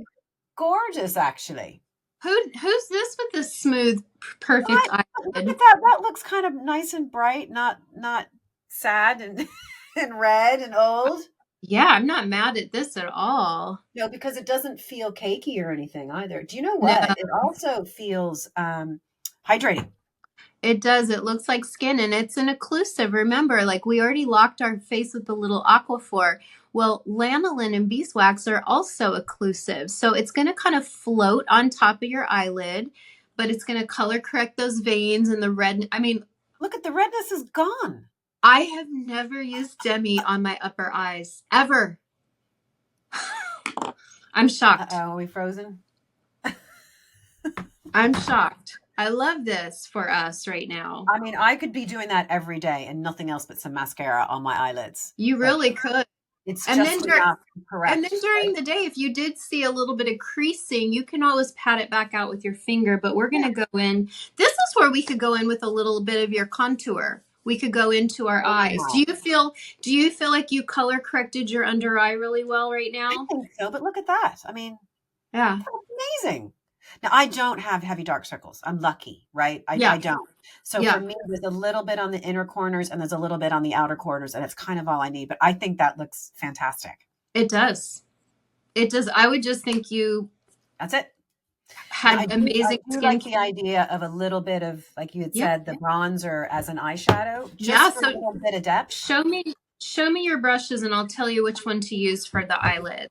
A: gorgeous, actually.
B: Who's this with this smooth, perfect eyelid?
A: Look at that. That looks kind of nice and bright, not sad and and red and old.
B: Yeah, I'm not mad at this at all.
A: No, because it doesn't feel cakey or anything either. Do you know what? No. It also feels hydrating.
B: It does. It looks like skin, and it's an occlusive. Remember, we already locked our face with the little aquaphor. Well, lanolin and beeswax are also occlusive. So it's going to kind of float on top of your eyelid, but it's going to color correct those veins and the red. I mean,
A: look at the redness is gone.
B: I have never used demi on my upper eyes, ever. I'm shocked.
A: Uh-oh, are we frozen?
B: I'm shocked. I love this for us right now.
A: I mean, I could be doing that every day and nothing else but some mascara on my eyelids.
B: You really could.
A: It's just enough to correct.
B: And then during the day, if you did see a little bit of creasing, you can always pat it back out with your finger. But we're going to go in. This is where we could go in with a little bit of your contour. We could go into our eyes. Do you feel like you color corrected your under eye really well right now?
A: I think so, but look at that. I mean,
B: yeah,
A: that's amazing. Now, I don't have heavy dark circles. I'm lucky, right? I don't. So for me, there's a little bit on the inner corners and there's a little bit on the outer corners, and it's kind of all I need. But I think that looks fantastic.
B: It does. It does. I would just think you
A: That's it. Now,
B: had amazing
A: I do like
B: skin.
A: the idea of a little bit of, like you had
B: Yeah.
A: said, the bronzer as an eyeshadow,
B: Yeah.
A: just for a
B: So
A: little bit of depth.
B: show me your brushes and I'll tell you which one to use for the eyelid.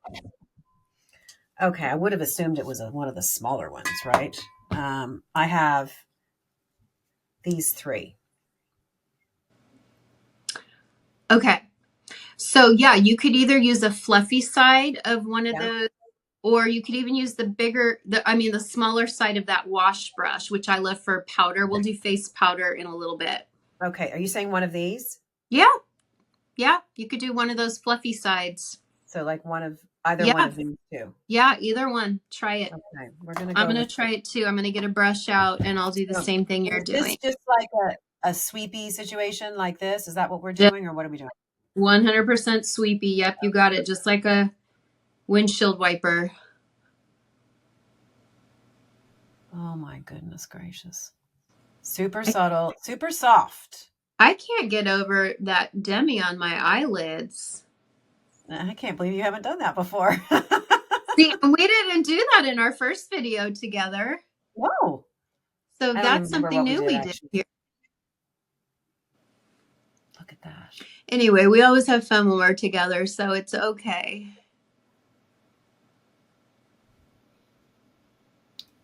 A: Okay, I would have assumed it was one of the smaller ones, right? I have these three.
B: Okay. So yeah, you could either use a fluffy side of one of
A: Yeah.
B: those, or you could even use the smaller side of that wash brush, which I love for powder. We'll do face powder in a little bit.
A: Okay, are you saying one of these?
B: Yeah. Yeah. You could do one of those fluffy sides.
A: So like either one
B: Yeah.
A: of these two.
B: Yeah. Either one. Try it.
A: Okay, we're gonna
B: I'm
A: go
B: going to
A: with
B: try it too. I'm going to get a brush out and I'll do the
A: so,
B: same thing you're
A: is this
B: doing.
A: just like a sweepy situation like this? Is that what we're doing, or what are we doing?
B: 100% sweepy. Yep, you got it. Just like a windshield wiper.
A: Oh my goodness gracious. Super subtle, super soft.
B: I can't get over that demi on my eyelids.
A: I can't believe you haven't done that before.
B: See, we didn't do that in our first video together.
A: No.
B: So
A: I don't
B: that's
A: even remember
B: something
A: what
B: new we did
A: actually.
B: here.
A: Look at that.
B: Anyway, we always have fun when we're together, so it's okay.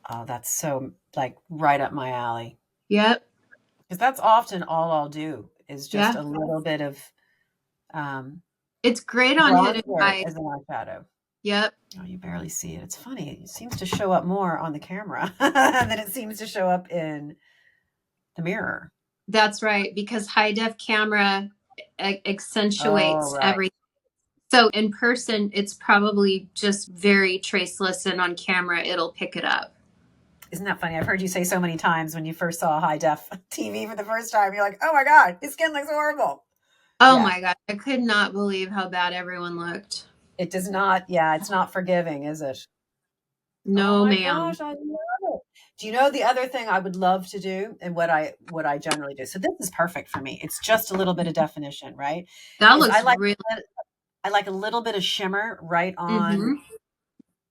A: Oh, that's so like right up my alley.
B: Yep.
A: Because that's often all I'll do is just
B: Yeah.
A: a little bit of
B: It's great on hidden
A: bronzer
B: eye.
A: as an eyeshadow.
B: Yep.
A: Oh, you barely see it. It's funny. It seems to show up more on the camera than it seems to show up in the mirror.
B: That's right, because high def camera accentuates
A: right.
B: everything. So in person, it's probably just very traceless, and on camera, it'll pick it up.
A: Isn't that funny? I've heard you say so many times when you first saw high def TV for the first time, you're like, oh my God, his skin looks horrible.
B: Oh my God. I could not believe how bad everyone looked.
A: It does not. Yeah, it's not forgiving, is it?
B: No,
A: oh my
B: ma'am.
A: gosh, I love it. Do you know the other thing I would love to do, and what I generally do? So this is perfect for me. It's just a little bit of definition, right?
B: That looks
A: really. I like a little bit of shimmer right on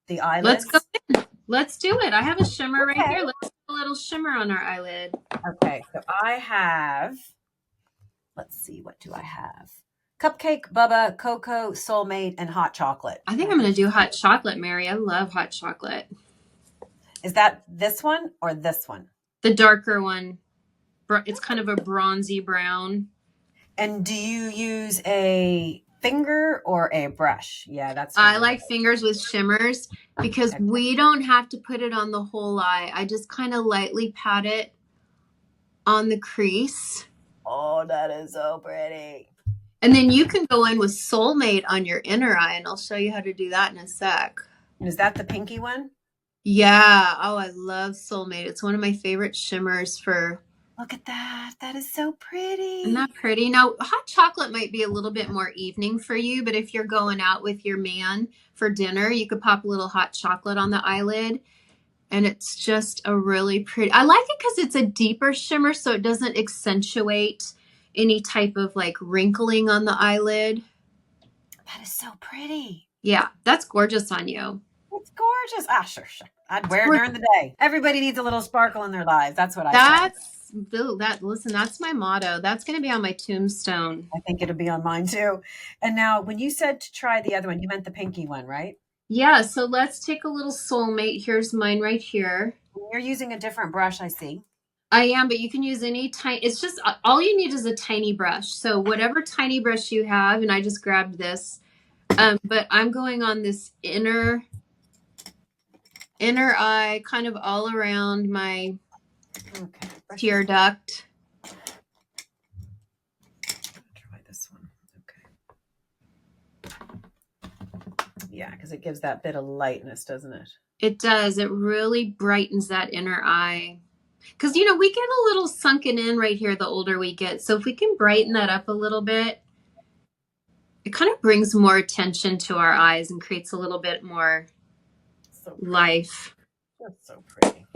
A: the eyelids.
B: Let's go in. Let's do it. I have a shimmer right here. Let's do a little shimmer on our eyelid.
A: Okay, so I have. Let's see, what do I have? Cupcake, Bubba, Cocoa, Soulmate, and Hot Chocolate.
B: I think I'm going to do hot chocolate, Mary. I love hot chocolate.
A: Is that this one or this one?
B: The darker one. It's kind of a bronzy brown.
A: And do you use a finger or a brush? Yeah, that's.
B: I like fingers with shimmers because we don't have to put it on the whole eye. I just kind of lightly pat it on the crease.
A: Oh, that is so pretty.
B: And then you can go in with Soulmate on your inner eye, and I'll show you how to do that in a sec.
A: Is that the pinky one?
B: Yeah. Oh, I love Soulmate. It's one of my favorite shimmers for...
A: Look at that. That is so pretty.
B: Isn't that pretty? Now, hot chocolate might be a little bit more evening for you, but if you're going out with your man for dinner, you could pop a little hot chocolate on the eyelid. And it's just a really pretty... I like it because it's a deeper shimmer, so it doesn't accentuate any type of like wrinkling on the eyelid.
A: That is so pretty.
B: Yeah, that's gorgeous on you.
A: It's gorgeous. Ah, sure. I'd wear it during the day. Everybody needs a little sparkle in their lives. That's what I say.
B: Listen, that's my motto. That's going to be on my tombstone.
A: I think it'll be on mine too. And now, when you said to try the other one, you meant the pinky one, right?
B: Yeah, so let's take a little Soulmate. Here's mine right here.
A: You're using a different brush, I see.
B: I am, but you can use any tiny, it's just, all you need is a tiny brush. So whatever tiny brush you have, and I just grabbed this, but I'm going on this inner eye, kind of all around my tear duct.
A: Try this one. Okay. Yeah, because it gives that bit of lightness, doesn't it?
B: It does. It really brightens that inner eye. Because, you know, we get a little sunken in right here the older we get. So if we can brighten that up a little bit, it kind of brings more attention to our eyes and creates a little bit more life.
A: That's so pretty.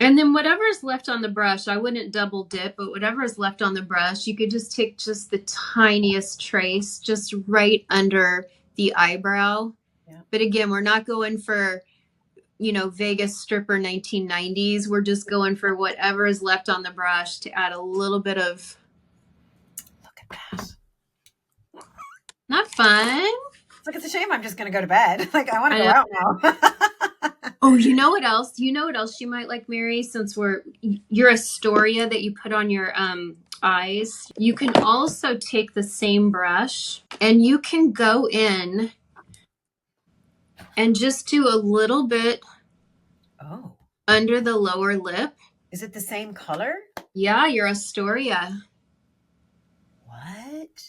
B: And then whatever is left on the brush, I wouldn't double dip, but whatever is left on the brush, you could just take just the tiniest trace just right under the eyebrow.
A: Yeah.
B: But again, we're not going for, Vegas stripper 1990s. We're just going for whatever is left on the brush to add a little bit of.
A: Look at that.
B: Not fun.
A: It's like, it's a shame I'm just going to go to bed. Like, I want to
B: I
A: go
B: know.
A: out now.
B: Oh, you know what else? You know what else you might like, Mary? Since you're Astoria that you put on your eyes. You can also take the same brush and you can go in and just do a little bit
A: Oh.
B: under the lower lip.
A: Is it the same color?
B: Yeah, you're Astoria.
A: What?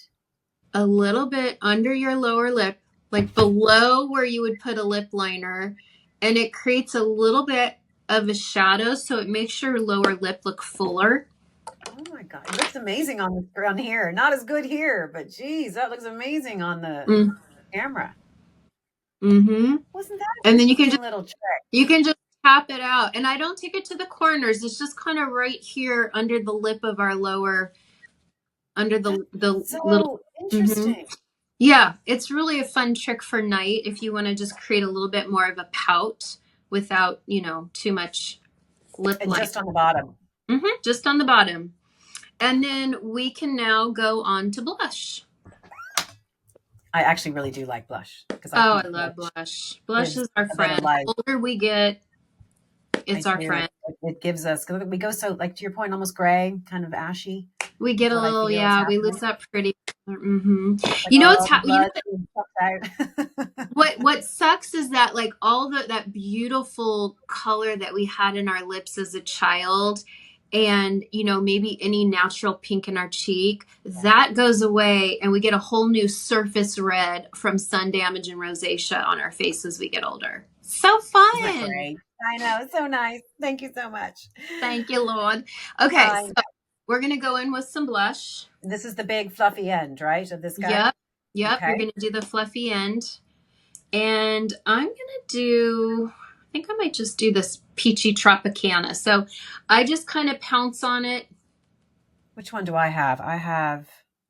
B: A little bit under your lower lip, like below where you would put a lip liner, and it creates a little bit of a shadow, so it makes your lower lip look fuller.
A: Oh my God. It looks amazing on here. Not as good here, but geez, that looks amazing on the camera.
B: Mm-hmm.
A: Wasn't that
B: and then you
A: a little trick?
B: You can just tap it out. And I don't take it to the corners. It's just kind of right here under the lip of our lower, under the
A: So
B: little.
A: interesting.
B: Yeah, it's really a fun trick for night if you want to just create a little bit more of a pout without, too much lip
A: And
B: line.
A: just on the bottom.
B: Just on the bottom. And then we can now go on to blush.
A: I actually really do like blush.
B: I love blush. Blush is our friend. The older we get, it's our friend.
A: It gives us, because we go so, like, to your point, almost gray, kind of ashy.
B: We get a little, we lose that pretty. Mm-hmm. What sucks is that, like, all that beautiful color that we had in our lips as a child, and maybe any natural pink in our cheek, that goes away, and we get a whole new surface red from sun damage and rosacea on our face as we get older. So fun.
A: Isn't that great? I know, it's so nice. Thank you so much.
B: Thank you, Lord. Okay, so we're gonna go in with some blush.
A: This is the big fluffy end, right, of this guy?
B: Yep. Okay. You're gonna do the fluffy end, and I'm gonna do. I think I might just do this peachy Tropicana. So I just kind of pounce on it.
A: Which one do I have?
B: I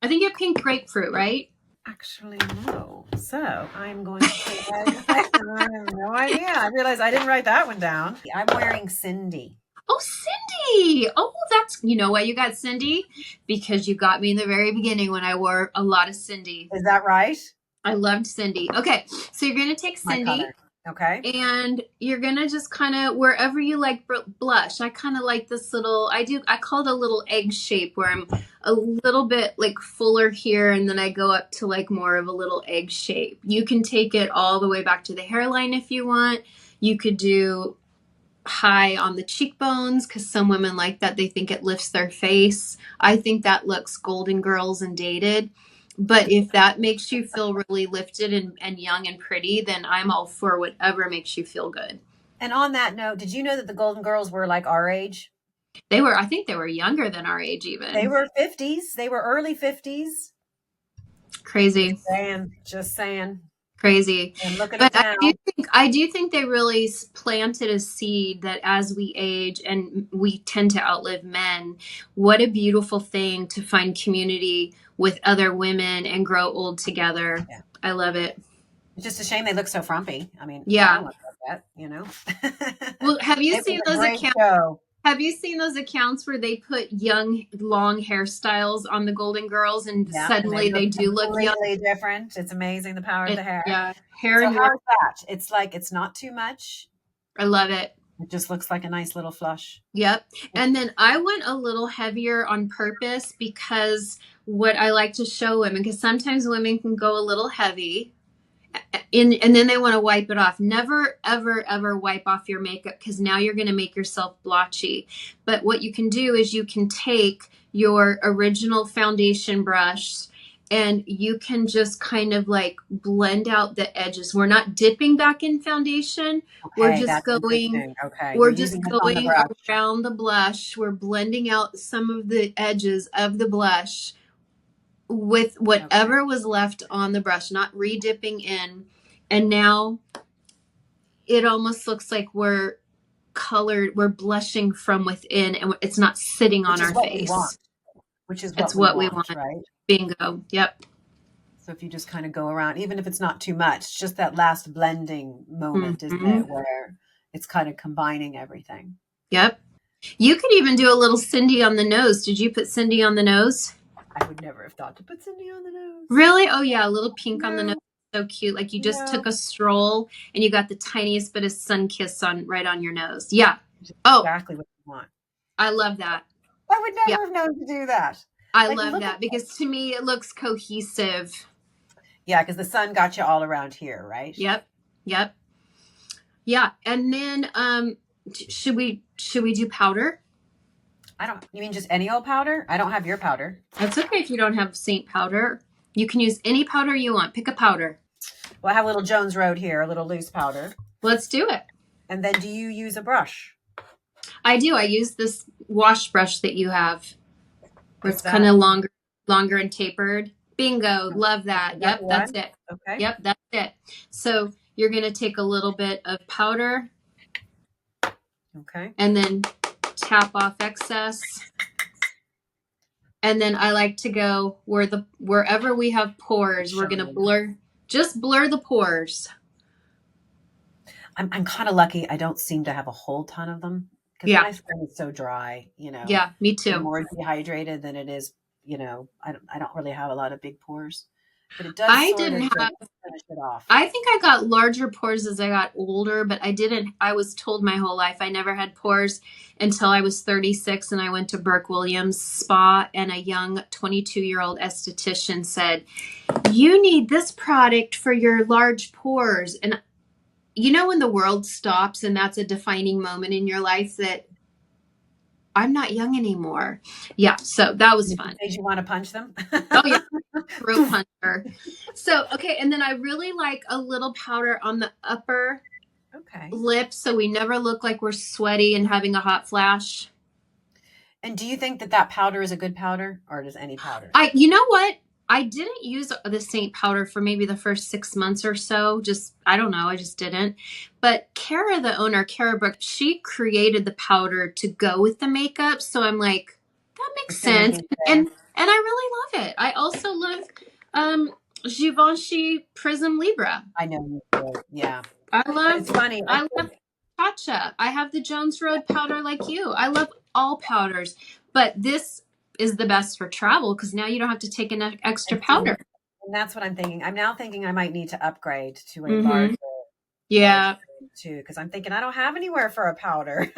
B: think you have pink grapefruit, right?
A: Actually, no. So I'm going to take that. I have no idea. I realized I didn't write that one down. I'm wearing Cindy.
B: Oh, Cindy. Oh, that's, why you got Cindy? Because you got me in the very beginning when I wore a lot of Cindy.
A: Is that right?
B: I loved Cindy. Okay. So you're going to take Cindy.
A: Okay.
B: And you're going to just kind of, wherever you like blush, I kind of like this little, I call it a little egg shape where I'm a little bit like fuller here. And then I go up to like more of a little egg shape. You can take it all the way back to the hairline if you want. You could do high on the cheekbones because some women like that. They think it lifts their face. I think that looks Golden Girls and dated. But if that makes you feel really lifted and young and pretty, then I'm all for whatever makes you feel good.
A: And on that note, did you know that the Golden Girls were like our age?
B: I think they were younger than our age even.
A: They were 50s. They were early 50s.
B: Crazy.
A: Just saying.
B: Crazy.
A: And look at it now.
B: I do think they really planted a seed that as we age and we tend to outlive men, what a beautiful thing to find community with other women and grow old together. Yeah. I love it.
A: It's just a shame they look so frumpy. I mean,
B: yeah.
A: I don't look like that,
B: Well, have you seen those accounts? Have you seen those accounts where they put young, long hairstyles on the Golden Girls and suddenly they do look
A: completely different? It's amazing the power of the hair.
B: Yeah,
A: hair. So how is that? It's like, it's not too much.
B: I love it.
A: It just looks like a nice little flush.
B: Yep. And then I went a little heavier on purpose because what I like to show women, because sometimes women can go a little heavy. And then they want to wipe it off. Never, ever, ever wipe off your makeup because now you're going to make yourself blotchy. But what you can do is you can take your original foundation brush and you can just kind of like blend out the edges. We're not dipping back in foundation.
A: Okay,
B: we're just going, we're just going around the blush. We're blending out some of the edges of the blush with whatever was left on the brush, not re-dipping in. And now it almost looks like we're blushing from within and it's not sitting on our face.
A: Which is
B: what we
A: want,
B: want.
A: Right?
B: Bingo. Yep.
A: So if you just kind of go around, even if it's not too much, just that last blending moment, isn't
B: Mm-hmm.
A: it, where it's kind of combining everything.
B: Yep. You could even do a little Cindy on the nose. Did you put Cindy on the nose?
A: I would never have thought to put Cindy on the nose.
B: Really? Oh yeah, a little pink on the nose.
A: No,
B: So cute. Like you just
A: no.
B: took a stroll and you got the tiniest bit of sun kiss on right on your nose. Yeah. Oh,
A: Exactly what you want.
B: I love that.
A: I would
B: Yeah.
A: never have known to do that.
B: I
A: Like,
B: love
A: look
B: that
A: at
B: because to me it looks cohesive.
A: Yeah, because the sun got you all around here, right?
B: Yep. Yep. Yeah. And then should we do powder?
A: You mean just any old powder? I don't have your powder.
B: That's okay if you don't have Saint powder. You can use any powder you want. Pick a powder.
A: Well, I have a little Jones Road here, a little loose powder.
B: Let's do it.
A: And then do you use a brush?
B: I do. I use this wash brush that you have. Where it's kind of longer and tapered. Bingo. Love that. Yep, that's it.
A: Okay.
B: Yep, that's it. So you're going to take a little bit of powder.
A: Okay.
B: And then tap off excess. And then I like to go wherever we have pores, we're going to blur the pores.
A: I'm kind of lucky. I don't seem to have a whole ton of them because my skin is so dry,
B: Yeah, me too.
A: I'm more dehydrated than it is, I don't really have a lot of big pores, but it does finish it off.
B: I think I got larger pores as I got older, but I was told my whole life I never had pores until I was 36 and I went to Burke Williams Spa and a young 22-year-old esthetician said, "You need this product for your large pores." And when the world stops and that's a defining moment in your life that I'm not young anymore. Yeah, so that was fun.
A: Did you want to punch them?
B: Oh, yeah. Throat puncher. So, okay, and then I really like a little powder on the upper lip so we never look like we're sweaty and having a hot flash.
A: And do you think that powder is a good powder or does any powder?
B: You know what? I didn't use the Saint powder for maybe the first 6 months or so. I don't know. I just didn't. But Kara, the owner, Kara Brooke, she created the powder to go with the makeup. So I'm like, that makes sense. And I really love it. I also love Givenchy Prism Libra.
A: I know you do. Yeah.
B: It's funny. I love Tatcha. I have the Jones Road powder like you. I love all powders. But this is the best for travel because now you don't have to take an extra powder.
A: And that's what I'm thinking. I'm now thinking I might need to upgrade to a larger too, because I'm thinking I don't have anywhere for a powder.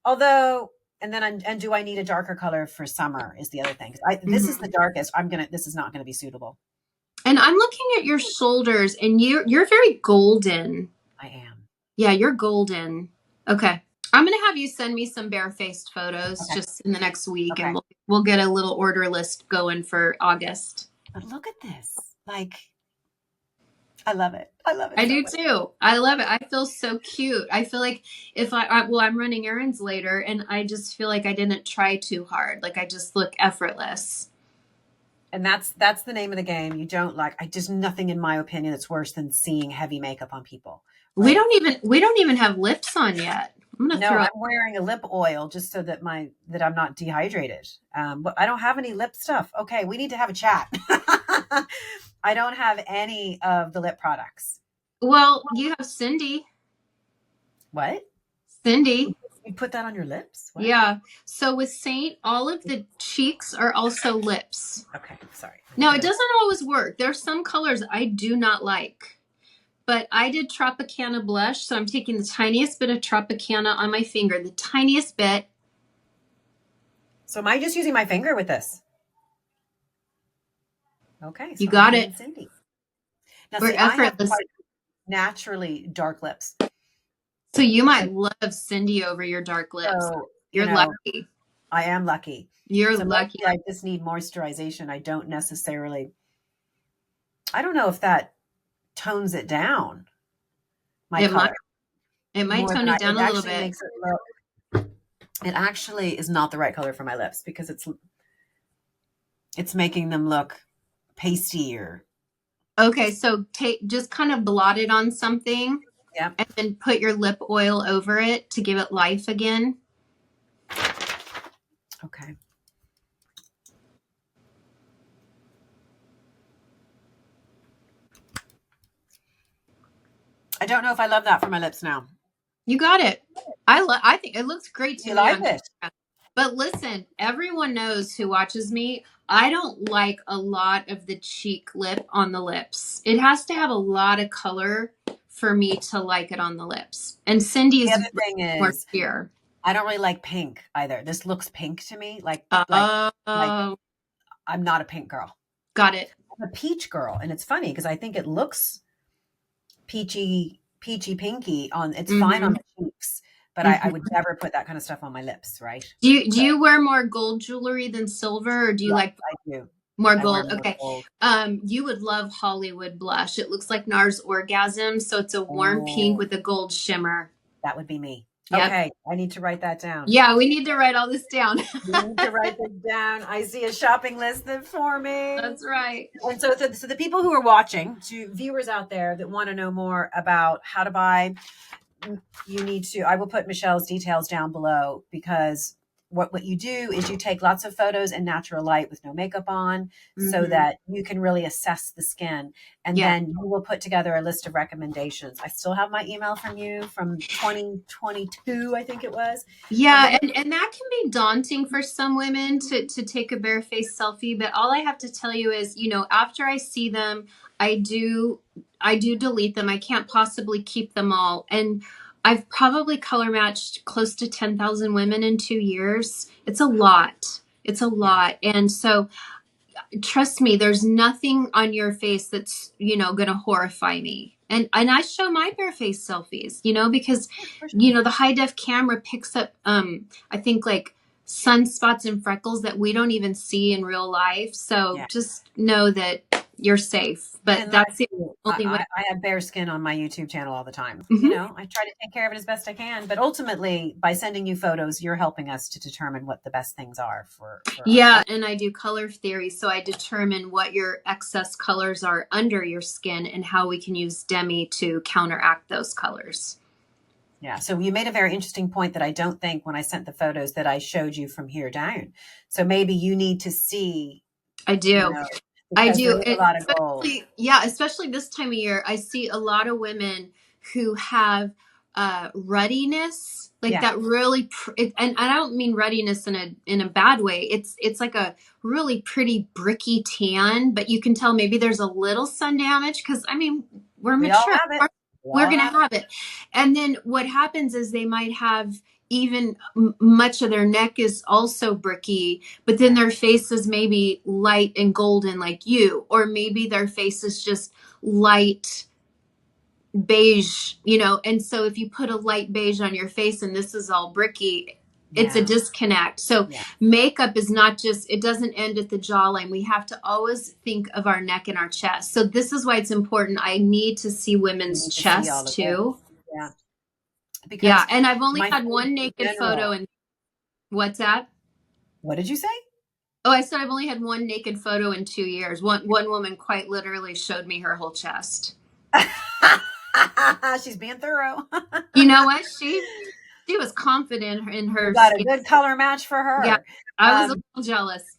A: Although, and do I need a darker color for summer is the other thing. This is the darkest. This is not going to be suitable.
B: And I'm looking at your shoulders and you're very golden.
A: I am.
B: Yeah, you're golden. Okay. I'm going to have you send me some bare-faced photos just in the next week, and we'll get a little order list going for August.
A: But look at this. Like, I love it.
B: I do too. I love it. I feel so cute. I feel like I'm running errands later, and I just feel like I didn't try too hard. Like, I just look effortless.
A: And that's the name of the game. You don't there's nothing in my opinion that's worse than seeing heavy makeup on people.
B: Right? We don't even have lips on yet.
A: I'm wearing a lip oil just so that I'm not dehydrated. But I don't have any lip stuff. Okay, we need to have a chat. I don't have any of the lip products.
B: Well, you have Cindy.
A: What?
B: Cindy.
A: You put that on your lips? What?
B: Yeah. So with Saint, all of the cheeks are also lips.
A: Okay, sorry.
B: No, it doesn't always work. There's some colors I do not like. But I did Tropicana blush, so I'm taking the tiniest bit of Tropicana on my finger, the tiniest bit.
A: So am I just using my finger with this? Okay. So
B: you got it.
A: Cindy. Now,
B: We're effortless.
A: I have naturally dark lips.
B: So you might love Cindy over your dark lips. So, You're lucky.
A: I am lucky.
B: You're lucky.
A: I just need moisturization. I don't know if that tones it down.
B: It might tone it down a little bit.
A: It actually is not the right color for my lips because it's making them look pastier.
B: Okay, so just kind of blot it on something.
A: Yeah.
B: And then put your lip oil over it to give it life again.
A: Okay. I don't know if I love that for my lips now.
B: You got it. I think it looks great to
A: You
B: me
A: like
B: on
A: it?
B: camera. But listen, everyone knows who watches me. I don't like a lot of the cheek lip on the lips. It has to have a lot of color for me to like it on the lips. And Cindy
A: The
B: is
A: other thing
B: more
A: is,
B: clear.
A: I don't really like pink either. This looks pink to me, like
B: Oh,
A: I'm not a pink girl.
B: got it.
A: I'm a peach girl, and it's funny because I think it looks peachy pinky on. It's fine on
B: Mm-hmm.
A: the cheeks, but I
B: Mm-hmm.
A: would never put that kind of stuff on my lips, right?
B: Do you wear more gold jewelry than silver, or do you
A: Yes,
B: like
A: I do.
B: more
A: I wear
B: gold?
A: more
B: Okay.
A: gold.
B: You would love Hollywood blush. It looks like NARS Orgasm, so it's a warm pink
A: Oh,
B: with a gold shimmer.
A: that would be me.
B: Yep.
A: Okay, I need to write that down.
B: Yeah, we need to write all this down.
A: You need to write this down. I see a shopping list that for me.
B: That's right.
A: And so the people who are watching, to viewers out there that want to know more about how to buy, you need to, I will put Michelle's details down below, because what you do is you take lots of photos in natural light with no makeup on, so
B: Mm-hmm.
A: that you can really assess the skin, and
B: Yeah.
A: then you will put together a list of recommendations. I still have my email from you from 2022, I think it was. And
B: Yeah,
A: then
B: and that can be daunting for some women to take a barefaced selfie, but all I have to tell you is, after I see them, I do I do delete them. I can't possibly keep them all. And I've probably color matched close to 10,000 women in 2 years. It's a lot. It's a
A: yeah,
B: lot. And so trust me, there's nothing on your face that's, going to horrify me. And I show my barefaced selfies, because,
A: for sure.
B: the high def camera picks up, I think like sunspots and freckles that we don't even see in real life. So
A: Yeah.
B: just know that you're safe. But
A: And like
B: that's the
A: you,
B: only way.
A: I have bare skin on my YouTube channel all the time.
B: Mhm.
A: I try to take care of it as best I can, but ultimately, by sending you photos, you're helping us to determine what the best things are for our
B: Yeah,
A: skin.
B: and I do color theory. So I determine what your excess colors are under your skin and how we can use Demi to counteract those colors.
A: Yeah. So you made a very interesting point that I don't think when I sent the photos that I showed you from here down. So maybe you need to see,
B: I
A: you
B: do.
A: know,
B: I
A: because there
B: do.
A: is a
B: And
A: lot of gold.
B: especially, yeah, especially this time of year, I see a lot of women who have ruddiness, like
A: Yeah.
B: that really, and I don't mean ruddiness in a bad way. It's like a really pretty bricky tan, but you can tell maybe there's a little sun damage because I mean we're
A: We all
B: mature.
A: have it. We
B: We're
A: all
B: going to
A: have it.
B: have it. And then what happens is they might have even much of their neck is also bricky, but then
A: Yeah.
B: their face is maybe light and golden like you, or maybe their face is just light beige, and so if you put a light beige on your face and this is all bricky, it's a
A: Yeah.
B: disconnect. So
A: Yeah.
B: makeup is not just, it doesn't end at the jawline. We have to always think of our neck and our chest. So this is why it's important. I need to see
A: You
B: women's
A: need to see all
B: chest
A: of this.
B: too.
A: Yeah.
B: Yeah,
A: Because
B: and I've only
A: my
B: had
A: face
B: one
A: in
B: naked photo.
A: general,
B: And what's that?
A: what did you say?
B: Oh, I said I've only had one naked photo in 2 years. One woman quite literally showed me her whole chest.
A: She's being thorough.
B: You know what? She was confident in
A: You
B: her
A: got a
B: skin.
A: good color match for
B: Yeah,
A: her.
B: I was a
A: Um,
B: little jealous.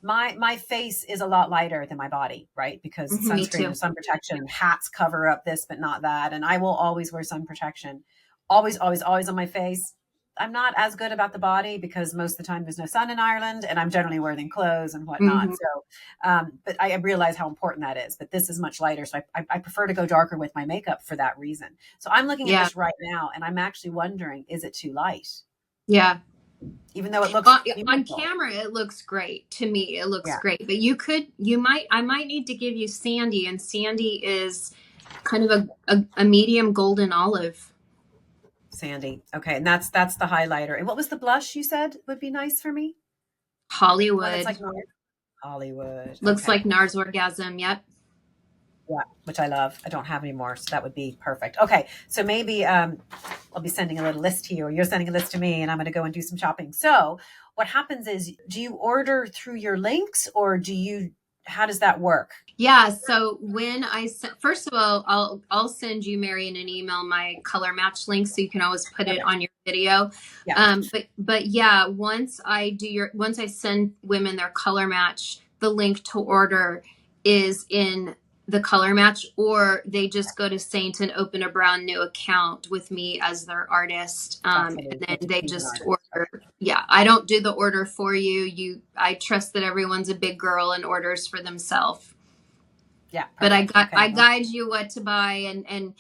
A: my face is a lot lighter than my body, right? Because
B: Me
A: sunscreen
B: too.
A: and sun protection and hats cover up this, but not that. And I will always wear sun protection, always, always, always on my face. I'm not as good about the body because most of the time there's no sun in Ireland, and I'm generally wearing clothes and whatnot.
B: Hmm.
A: So, but I realize how important that is. But this is much lighter, so I prefer to go darker with my makeup for that reason. So I'm looking at
B: Yeah,
A: this right now, and I'm actually wondering, is it too light?
B: yeah.
A: Even though it looks
B: On
A: beautiful.
B: camera, it looks great to me. It looks
A: Yeah.
B: great, but I might need to give you Sandy, and Sandy is kind of a medium golden olive.
A: Sandy. Okay, and that's the highlighter. And what was the blush you said would be nice for me? One that's
B: Hollywood
A: like Hollywood.
B: looks
A: Okay.
B: like NARS Orgasm. Yep.
A: Yeah, which I love. I don't have any more, so that would be perfect. Okay, so maybe I'll be sending a little list to you, or you're sending a list to me, and I'm going to go and do some shopping. So what happens is, do you order through your links, or how does that work?
B: Yeah. So when first of all, I'll send you, Marion, an email, my color match link, so you can always put it
A: Perfect.
B: on your video.
A: Yeah.
B: But yeah, once I send women their color match, the link to order is in the color match, or they just go to Saint and open a brand new account with me as their artist.
A: That's what it
B: And
A: is.
B: then
A: It's
B: they
A: choose an
B: just
A: artist.
B: order.
A: Okay.
B: Yeah, I don't do the order for you. I trust that everyone's a big girl and orders for themselves.
A: Yeah.
B: But
A: Perfect. Okay.
B: I
A: Well,
B: guide you what to buy, and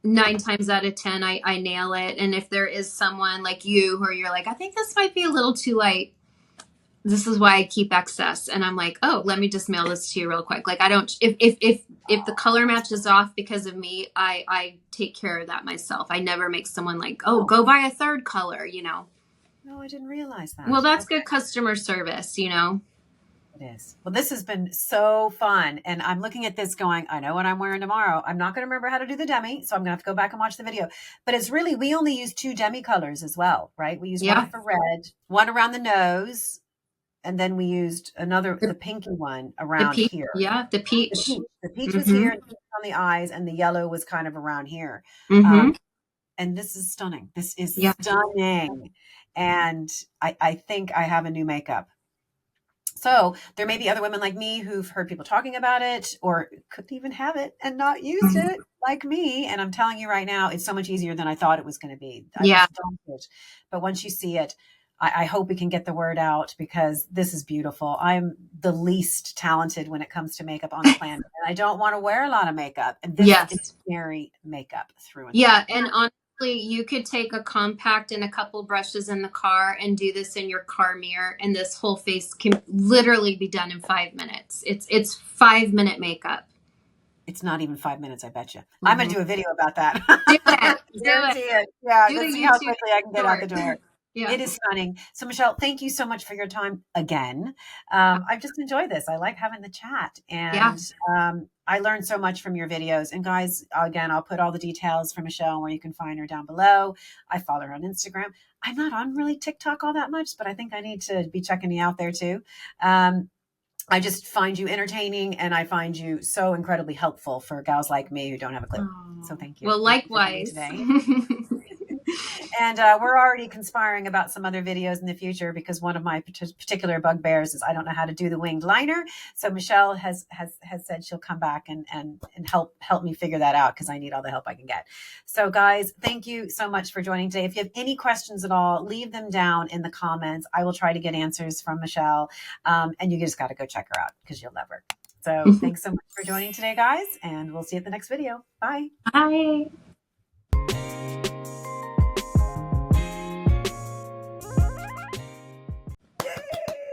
B: 9 times out of 10, I nail it. And if there is someone like you who you're like, I think this might be a little too light, this is why I keep excess. And I'm like, oh, let me just mail this to you real quick. Like, I don't, if the color match is off because of me, I take care of that myself. I never make someone like, oh,
A: oh,
B: go buy a third color, you know?
A: no, I didn't realize
B: Well,
A: that.
B: that's
A: Okay.
B: good customer service, you know?
A: It is. Well, this has been so fun. And I'm looking at this going, I know what I'm wearing tomorrow. I'm not going to remember how to do the demi. So I'm going to have to go back and watch the video. But it's really, we only use 2 demi colors as well, right? We used one
B: Yeah.
A: for red, one around the nose. And then we used another,
B: The,
A: the pinky one
B: the
A: around
B: peach.
A: here.
B: Yeah. The
A: The
B: peach.
A: peach. The peach was
B: Mm-hmm.
A: here and on the eyes, and the yellow was kind of around here.
B: Mm-hmm.
A: Um, and this is stunning. This is
B: Yeah.
A: stunning. And I think I have a new makeup. So there may be other women like me who've heard people talking about it or couldn't even have it and not used
B: Mhm.
A: it like me. And I'm telling you right now, it's so much easier than I thought it was going to be. I
B: Yeah.
A: was daunted. But once you see it, I hope we can get the word out because this is beautiful. I'm the least talented when it comes to makeup on the planet. And I don't want to wear a lot of makeup. And this is
B: Yes.
A: very makeup through and through.
B: Yeah, and honestly, you could take a compact and a couple brushes in the car and do this in your car mirror, and this whole face can literally be done in 5 minutes. It's 5 minute makeup.
A: It's not even 5 minutes, I bet you. I'm going
B: Mm-hmm.
A: to do a video about that.
B: Do it. Do it.
A: Guarantee it. Yeah,
B: Do the
A: let's see how
B: YouTube
A: quickly I can get out the
B: short.
A: door.
B: Yeah.
A: It is stunning. So, Michelle, thank you so much for your time again. I've just enjoyed this. I like having the chat,
B: Yeah.
A: and I learned so much from your videos. And guys, again, I'll put all the details for Michelle and where you can find her down below. I follow her on Instagram. I'm not on really TikTok all that much, but I think I need to be checking you out there too. I just find you entertaining, and I find you so incredibly helpful for gals like me who don't have a clue. So
B: Oh,
A: thank you.
B: well,
A: Thank you for coming
B: likewise.
A: today. And we're already conspiring about some other videos in the future because one of my particular bugbears is I don't know how to do the winged liner. So Michelle has said she'll come back and help me figure that out because I need all the help I can get. So guys, thank you so much for joining today. If you have any questions at all, leave them down in the comments. I will try to get answers from Michelle. And you just got to go check her out because you'll love her. So thanks so much for joining today, guys, and we'll see you at the next video. Bye.
B: Bye.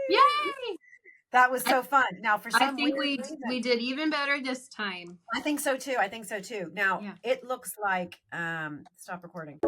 B: Yay!
A: That was so fun. Now, for
B: I
A: some
B: think
A: weird
B: we
A: reason,
B: we did even better this time.
A: I think so too. I think so too. Now,
B: Yeah.
A: it looks like stop recording.